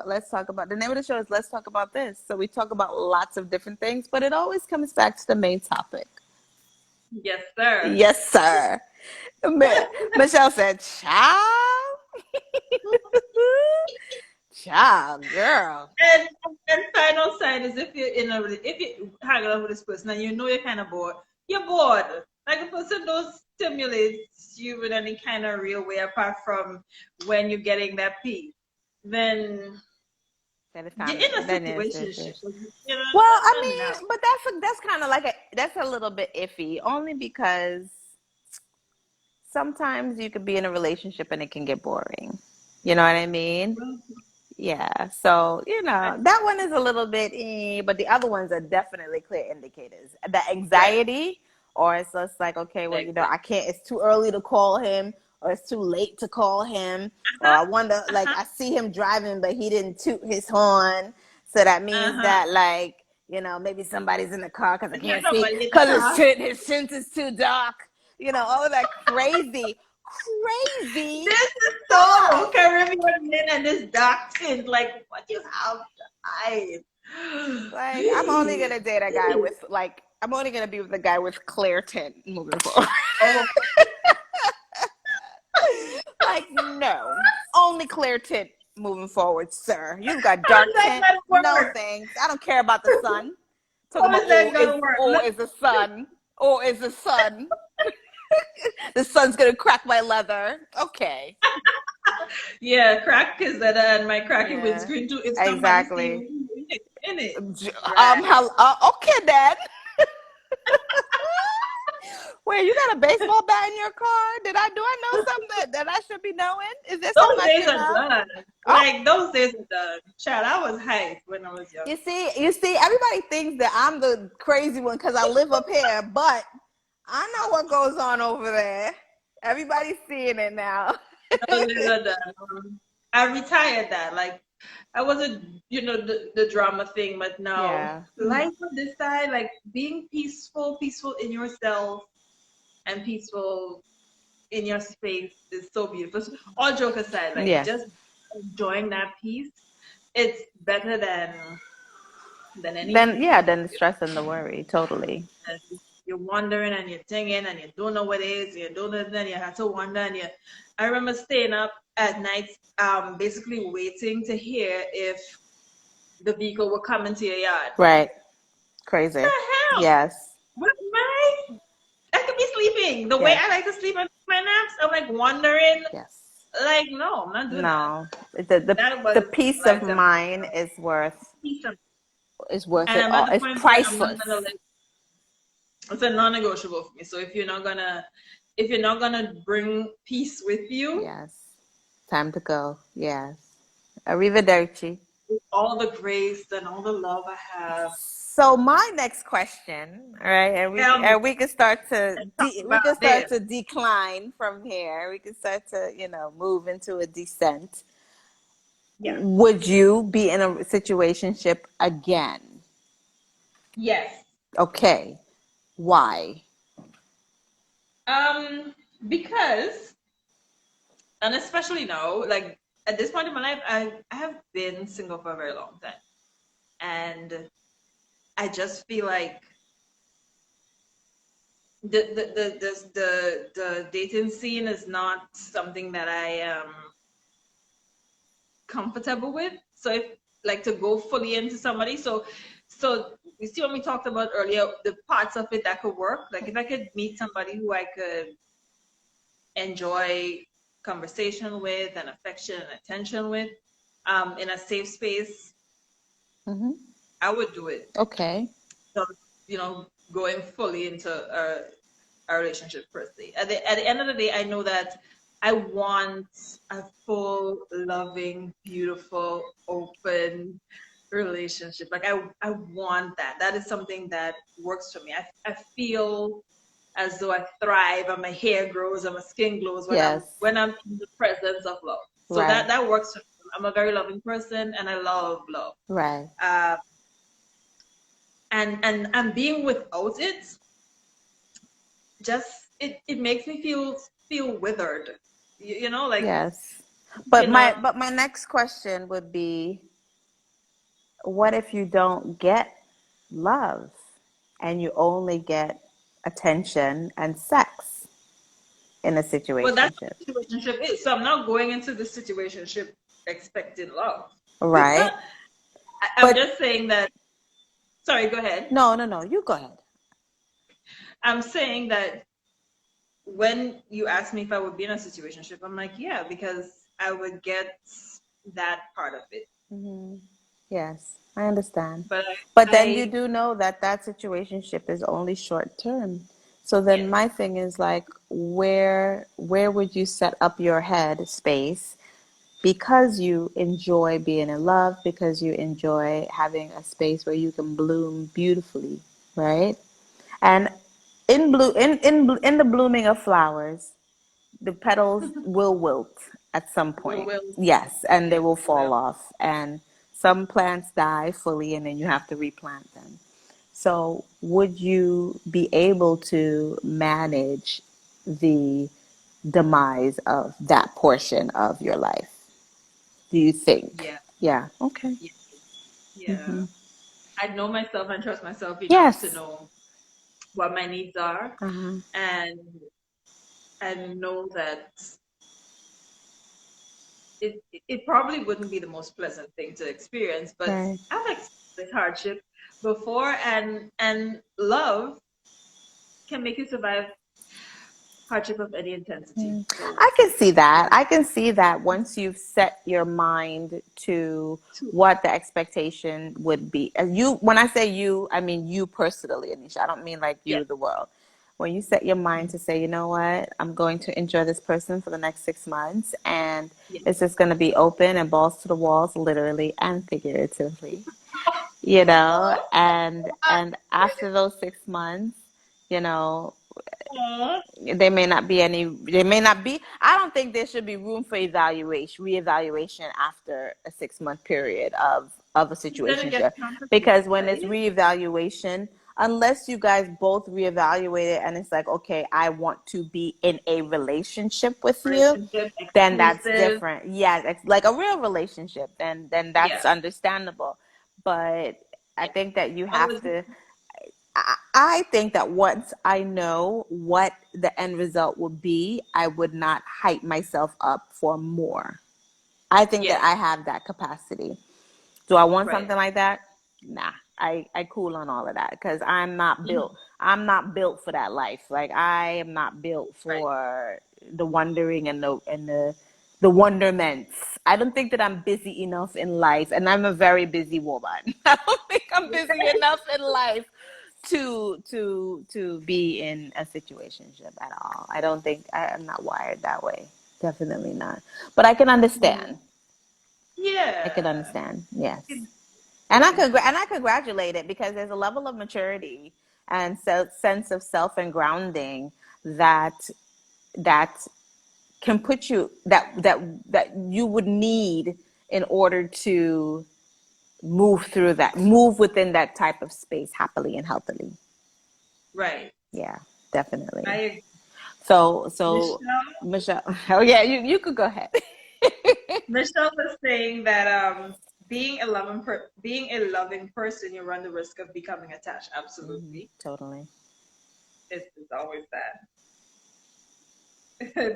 let's talk about, the name of the show is Let's Talk About This. So we talk about lots of different things, but it always comes back to the main topic. Yes, sir. Yes, sir. Michelle said, "Child, child, girl." And final sign is if you hang out with this person and you know you're kind of bored, you're bored. Like a person don't stimulate you in any kind of real way apart from when you're getting that peace. Then Then it's you're time. in a Then yes, situation. yes. You know, Well, I no. mean, but that's kind of like that's a little bit iffy, only because sometimes you could be in a relationship and it can get boring. You know what I mean? Yeah. So, that one is a little bit, but the other ones are definitely clear indicators. The Right. anxiety, or it's just like, okay, well, Exactly. I can't, it's too early to call him, or it's too late to call him, or Uh-huh. I wonder, like, Uh-huh. I see him driving, but he didn't toot his horn. So that means Uh-huh. that, like, maybe somebody's in the car because I There's can't see, nobody in the because car. his tint is too dark. All of that crazy This is so stuff. Caribbean men and this dark tint. Like, what you have to hide? Like, I'm only gonna be with a guy with clear tint moving forward. Oh, Like, no, only clear tint moving forward, sir. You've got how is dark that tint. gonna No work? thanks. I don't care about the sun. Talking How about is that gonna work? Look, is the sun. Is the sun. The sun's gonna crack my leather. Okay. yeah, crack is that, and my cracky Yeah. windscreen too. If somebody see Exactly. me in it, right? Okay then. Wait, you got a baseball bat in your car? Do I know something that I should be knowing? Is there something Those I days should are know? done. Oh, Like those days are done. Child, I was hyped when I was young. you see, everybody thinks that I'm the crazy one because I live up here, but I know what goes on over there. Everybody's seeing it now. Those days are done. I retired that. Like I wasn't, the drama thing, but now Yeah. life on this side, like being peaceful in yourself and peaceful in your space is so beautiful. So, all joke aside, like Yes. just enjoying that peace, it's better than Then, anything. yeah, then the stress and the worry, totally. And you're wondering and you're thinking and you don't know what it is, you don't know, then you have to wonder I remember staying up at night, basically waiting to hear if the vehicle would come into your yard. Right. What Crazy. the hell? Yes. What my I could be sleeping. The way Yes. I like to sleep and my naps, I'm like wondering, Yes. like, no, I'm not doing that. No. That That the was peace of like the mind peace of, is worth and it I'm at all. the It's point where I'm not priceless. gonna let it's a non-negotiable for me. So if you're not gonna bring peace with you, Yes. Time to go. Yes. Arrivederci. with all the grace and all the love I have, So my next question, all right, tell me we can start to and talk we about can start this. to decline from here. We can start to move into a descent. Yeah. Would you be in a situationship again? Yes. Okay. Why? Um, because, and especially now, like at this point in my life, I have been single for a very long time, and I just feel like the dating scene is not something that I am comfortable with. So if like to go fully into somebody, so you see when we talked about earlier the parts of it that could work. Like if I could meet somebody who I could enjoy conversation with and affection and attention with, in a safe space, Mm-hmm. I would do it. Okay. So, going fully into a relationship per se. At the end of the day, I know that I want a full, loving, beautiful, open relationship. Like I want that. That is something that works for me. I feel as though I thrive and my hair grows and my skin glows when I'm Yes. when I'm in the presence of love. So Right. that works for me. I'm a very loving person and I love love. Right. Uh, and being without it just it makes me feel withered. Like Yes. you But my cannot. but my next question would be, what if you don't get love and you only get attention and sex in a Well, that's situationship? what the situationship is. So I'm not going into the situationship expecting love. Right? I'm But just saying that. Sorry, go ahead. no, no, no. You go ahead. I'm saying that when you ask me if I would be in a situationship, I'm like, yeah, because I would get that part of it. Hmm. Yes, I understand. But But then you I do know that that situationship is only short term. So then yes, my thing is like, where would you set up your head space because you enjoy being in love, because you enjoy having a space where you can bloom beautifully, right? And in the blooming of flowers, the petals will wilt at some point. will Yes, and they yes, will will fall off. And some plants die fully, and then you have to replant them. So, would you be able to manage the demise of that portion of your life? Do you think? yeah, Yeah. Okay. yeah, yeah. Hmm. I know myself and trust myself enough to Yes. know what my needs are, Uh-huh. and know that it probably wouldn't be the most pleasant thing to experience, but Right. I've experienced hardship before, and love can make you survive hardship of any intensity. Mm. So I can see that. um, I can see that once you've set your mind to two, what the expectation would be. And you, when I say you, I mean you personally, Anisha. I don't mean like yeah, you, the world. When you set your mind to say, you know what, I'm going to enjoy this person for the next 6 months, and yeah. it's just going to be open and balls to the walls, literally and figuratively, you know, and after those 6 months, you know, Aw. there may not be, I don't think there should be room for reevaluation after a 6 month period of a Then it gets situationship, complicated, because when it's right? reevaluation, unless you guys both reevaluate it and it's like, okay, I want to be in a relationship with you, Relationship then that's exclusive. different. Yeah, it's like a real relationship, then Yeah, that's understandable. But I yeah. think that you I have was to, I think that once I know what the end result would be, I would not hype myself up for more. I think that yes, I have that capacity. Do I want right. something like that? Nah, I cool on all of that because I'm not Mhm. built. I'm not built for that life. Like I am not built Right. for the wondering and the wonderments. I don't think that I'm busy enough in life, and I'm a very busy woman. I don't think I'm busy enough in life to be in a situationship at all. I don't think I'm not wired that way. Definitely not. But I can Mm. understand. I can Yeah. understand. Yes. Can And I congratulate it because there's a level of maturity and sense of self and grounding that that can put you that you would need in order to move within that type of space happily and healthily. Right. Yeah, definitely. I agree. So Michelle, Michelle, oh yeah, you could go ahead. Michelle was saying that being a loving person, you run the risk of becoming attached. Absolutely, Totally. it's always that.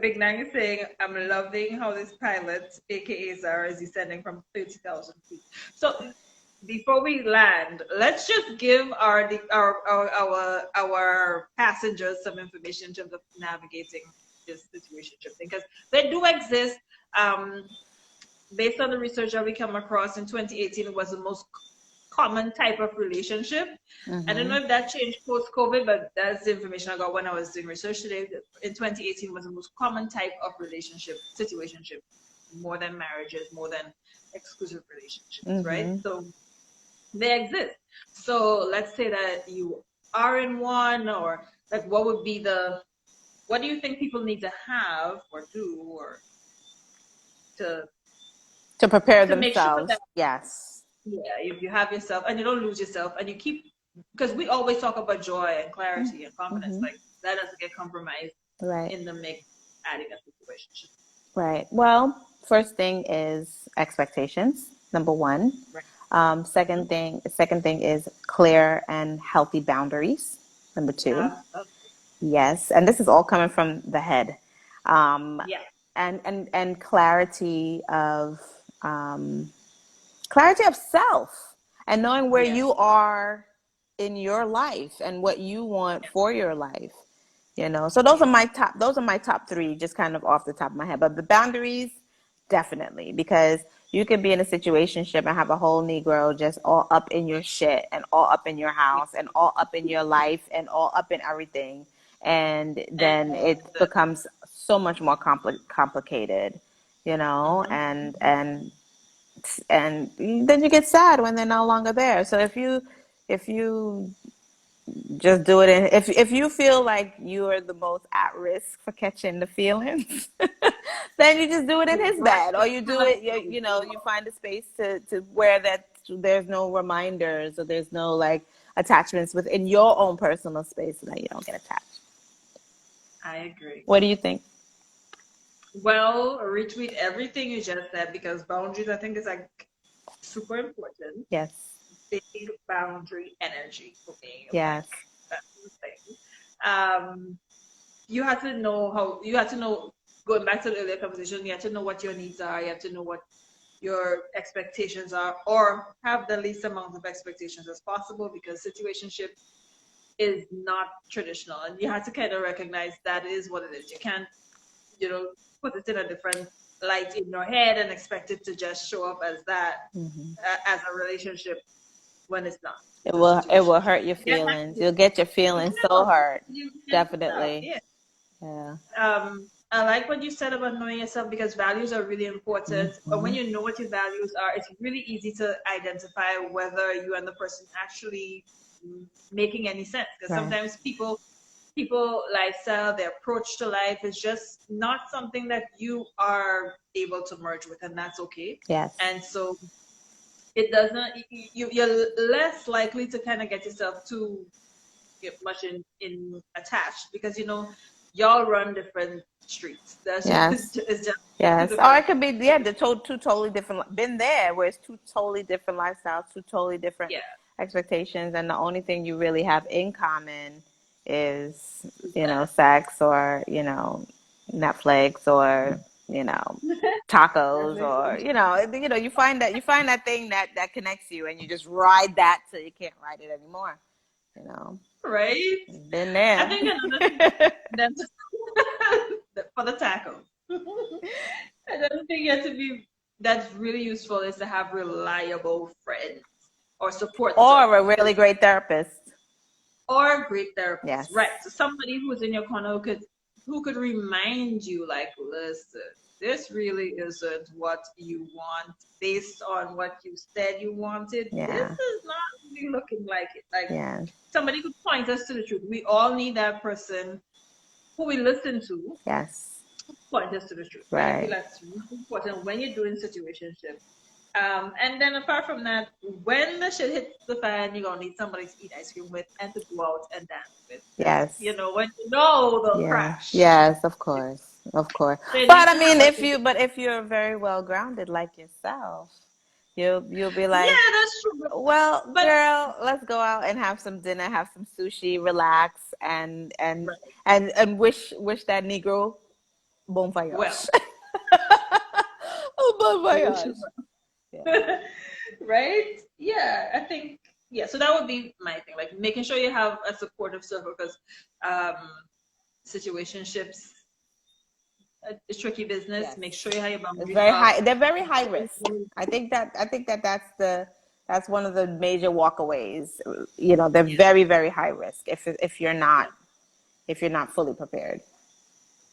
Big Nang is saying, "I'm loving how this pilot, aka Zara, is descending from 30,000 feet." So before we land, let's just give our passengers some information in terms of navigating this situation thing, because they do exist. Um, Based on the research that we come across in 2018, it was the most common type of relationship. I don't know if that changed post COVID, but that's the information I got when I was doing research today. In 2018 was the most common type of relationship, situationship, more than marriages, more than exclusive relationships, right? So they exist. So let's say that you are in one, or like what do you think people need to have or do or to To prepare make sure themselves. that, Yes. yeah, if you have yourself and you don't lose yourself and you keep, because we always talk about joy and clarity and confidence, like that doesn't get compromised Right. in the mix, adding a situation. Right. Well, first thing is expectations. Number one. Right. Second thing is clear and healthy boundaries. Number two. Absolutely. Yes, and this is all coming from the head, um, Yeah. and um, clarity of self, and knowing where Yes. you are in your life and what you want for your life. So those are Yes. my top three, just kind of off the top of my head. But the boundaries, definitely, because you can be in a situationship and have a whole Negro just all up in your shit and all up in your house and all up in your life and all up in everything. And And then it becomes so much more complicated, and then you get sad when they're no longer there. So if you just do it. And if you feel like you are the most at risk for catching the feelings, then you just do it in you his brush bed, or the you do past it. You find a space to where that there's no reminders or there's no like attachments within your own personal space, so that you don't get attached. I agree. What do you think? Well, retweet everything you just said, because boundaries, I think, is like super important. Yes. Big boundary energy for me. Like Yes. that's the thing. Um, you have to know, going back to the earlier conversation, you have to know what your needs are, you have to know what your expectations are, or have the least amount of expectations as possible, because situationship is not traditional, and you have to kind of recognize that is what it is. You can't, you know, put it in a different light in your head and expect it to just show up as that, as a relationship, when it's not. It It's a will situation. hurt your Get feelings. back, You'll get your you feelings so will. hurt. You get yourself. Definitely. Yeah. Yeah. I like what you said about knowing yourself, because values are really important. And when you know what your values are, it's really easy to identify whether you and the person actually making any sense. Because Right. sometimes people lifestyle, their approach to life is just not something that you are able to merge with, and that's okay. Yes. And so it doesn't, you're less likely to kind of get yourself too much in attached, because y'all run different streets. That's just Yes. it's just two Yes. Or different. it could be, two totally different. Been there where it's two totally different lifestyles, two totally different Yeah, expectations, and the only thing you really have in common is, that. sex, or Netflix, or tacos, Netflix or and chill. you find that thing that connects you, and you just ride that till you can't ride it anymore. You know, Right. been I there. think another thing that's for the tacos. Another thing you have to be that's really useful is to have reliable friends or support Or a circle, really great therapist. or a great therapist, Yes. right? So somebody who's in your corner who could remind you, like, listen, this really isn't what you want based on what you said you wanted. This Yeah. is not really looking like it. Like, Yeah. somebody could point us to the truth. We all need that person who we listen to Yes. point us to the truth, right? I feel Right. that's really important when you're doing situationship. And then apart from that, when the shit hits the fan, you're gonna need somebody to eat ice cream with and to go out and dance with. Because Yes. when you know they'll Yeah. crash. Yes, of course. Of course. They need But I to mean, have a if you're very well grounded like yourself, you'll be like, yeah, that's true. well, But girl, let's go out and have some dinner, have some sushi, relax, right. and wish that Negro bon Well, voyage. Oh, bon we wish you voyage. Yeah. well. Right? Yeah, I think yeah. So that would be my thing, like making sure you have a supportive circle because um, situationships a tricky business. Yes. Make sure you have your It's boundaries very up. high. They're very high risk. I think that that's one of the major walkaways. You know, they're Yeah, very very high risk yeah, if you're not fully prepared.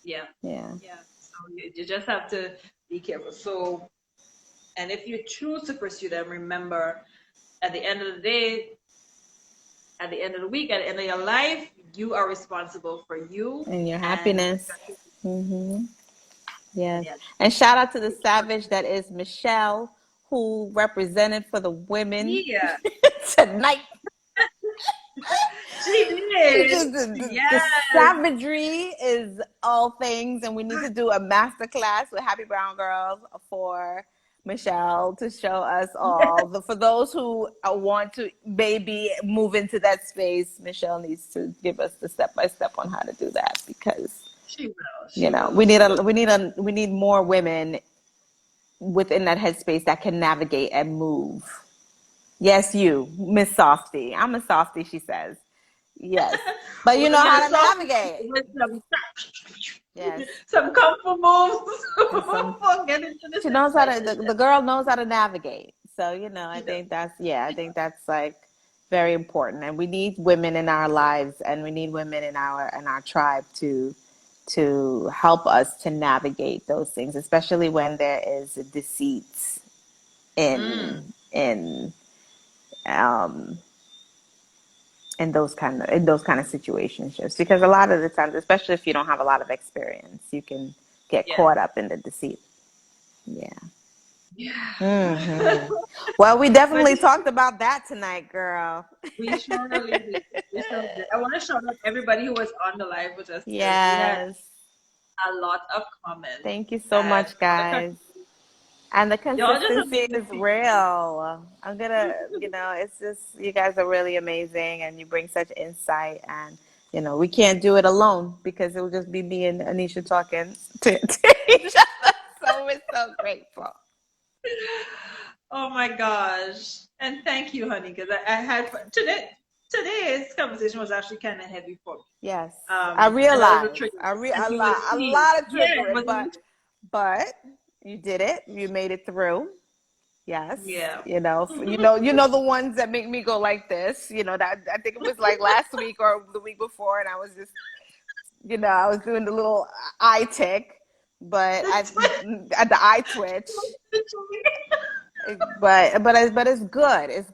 yeah, Yeah. yeah. So you just have to be careful. So, and if you choose to pursue them, remember at the end of the day, at the end of the week, at the end of your life, you are responsible for you And your and happiness. Hmm. Yes. yeah, And shout out to the savage that is Michelle, who represented for the women yeah, tonight. she did. The Yes. savagery is all things, and we need to do a master class with Happy Brown Girls for Michelle to show us all. For those who want to maybe move into that space, Michelle needs to give us the step by step on how to do that because She will. you She know will. She will. we need more women within that headspace that can navigate and move. Yes, you, Miss Softy. I'm a softy, she says. Yes. But you Well, know you're how to so navigate. with Yes. some comfort moves And some for getting to the she knows how to situation. the girl knows how to navigate. So, you know, I She does. think that's I think that's like very important. And we need women in our lives and we need women in our tribe to help us to navigate those things, especially when there is deceit Mm, in um in those kind of situationships because a lot of the times, especially if you don't have a lot of experience, you can get yeah. caught up in the deceit. Yeah. Yeah. Hmm. Well, we But definitely talked about that tonight, girl. we surely did. We surely did. I want to shout out everybody who was on the live with us because we had Yes. a lot of comments Thank you so and much, a lot of guys. And the y'all just consistency amazing is people. real. I'm gonna, you know, it's just you guys are really amazing, and you bring such insight. And you know, we can't do it alone because it will just be me and Anisha talking to each other. So we're so grateful. Oh my gosh. And thank you, honey, because I had today. Today's conversation was actually kind of heavy for me. Yes, I And a little realize. tricky. A And you would lot, see. of Yeah, triggering, but but you did it. You made it through. Yes, yeah. you know the ones that make me go like this. You know that I think it was like last week or the week before, and I was just, I was doing the little eye tick, but I at the eye twitch. But it's good. It's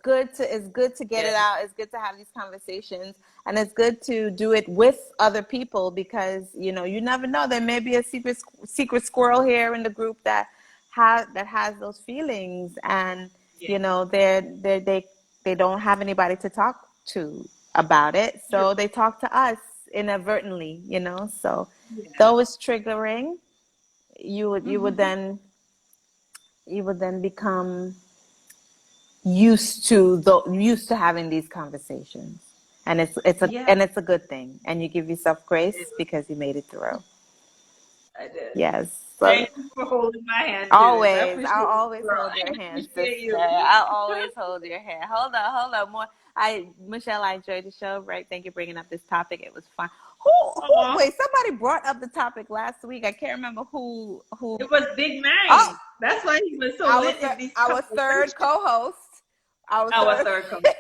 good to get Yeah. it out. It's good to have these conversations, and it's good to do it with other people because you never know. There may be a secret squirrel here in the group that has those feelings, and Yeah. they don't have anybody to talk to about it, so True. they talk to us inadvertently. So Yeah. though it's triggering, Hmm. you would then become used to having these conversations, and Yeah. it's a good thing, and you give yourself It grace was, because you made it through. I did. Yes. So Thank you for holding my hand through this. I always, appreciate I'll you, always girl. hold your I hand, appreciate sister. you. I'll always hold your hand. Hold on more. Michelle, I enjoyed the show. Right, thank you for bringing up this topic. It was fun. Aw. Wait, somebody brought up the topic last week. I can't remember who. It was Big Oh, Mang. That's why he was so lit in these our third conversations. co-host. Our Our third. third coach.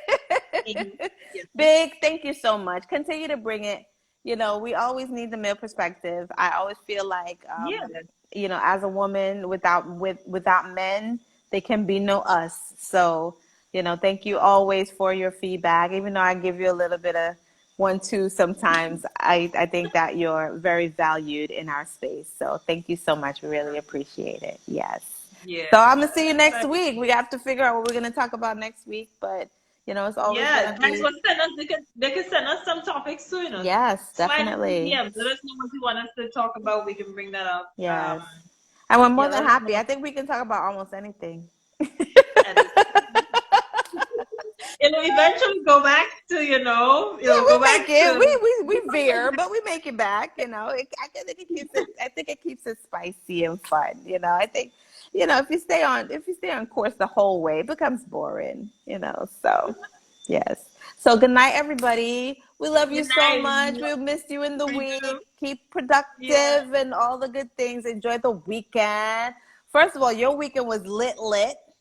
Yes. Big, thank you so much. Continue to bring it. We always need the male perspective. I always feel like, Yeah. as a woman without men, there can be no us. So, thank you always for your feedback. Even though I give you a little bit of 1, 2 sometimes, I think that you're very valued in our space. So thank you so much. We really appreciate it. Yes. Yeah. So I'm gonna see you next But week. We have to figure out what we're gonna talk about next week, but it's always yeah, gonna guys, be will send us. They can send us some topics too. yes, Slide into the definitely. DMs. Let us know what you want us to talk about. We can bring that up. Yes. And we're more Yeah, than let us know happy. I what think we can talk about almost anything. anything. It'll eventually go back to Yeah, it'll we go make back it. to We veer, but we make it back. I think it keeps it. I think it keeps it spicy and fun. I think, if you stay on course the whole way, it becomes boring. So yes. So good night, everybody. We love you good so night. much. We'll miss you in the We week. do. Keep Yeah. productive and all the good things. Enjoy the weekend. First of all, your weekend was lit.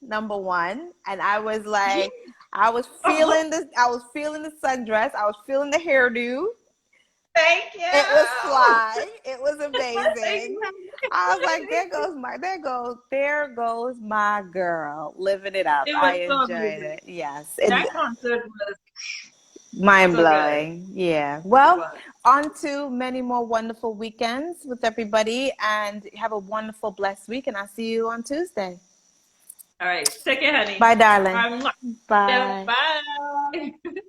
Number one, and I was Yeah. like. I was Oh, feeling this. I was feeling the sundress. I was feeling the hairdo. thank It was you. fly. It was Thank amazing. I was like, there goes my girl, living it up. It was I so enjoyed amazing. it. Yes, That concert was mind so good. blowing. Yeah. It Well, was. on to many more wonderful weekends with everybody, and have a wonderful, blessed week. And I'll see you on Tuesday. All right. Take care, honey. Bye, darling. Um, yeah, Bye. bye.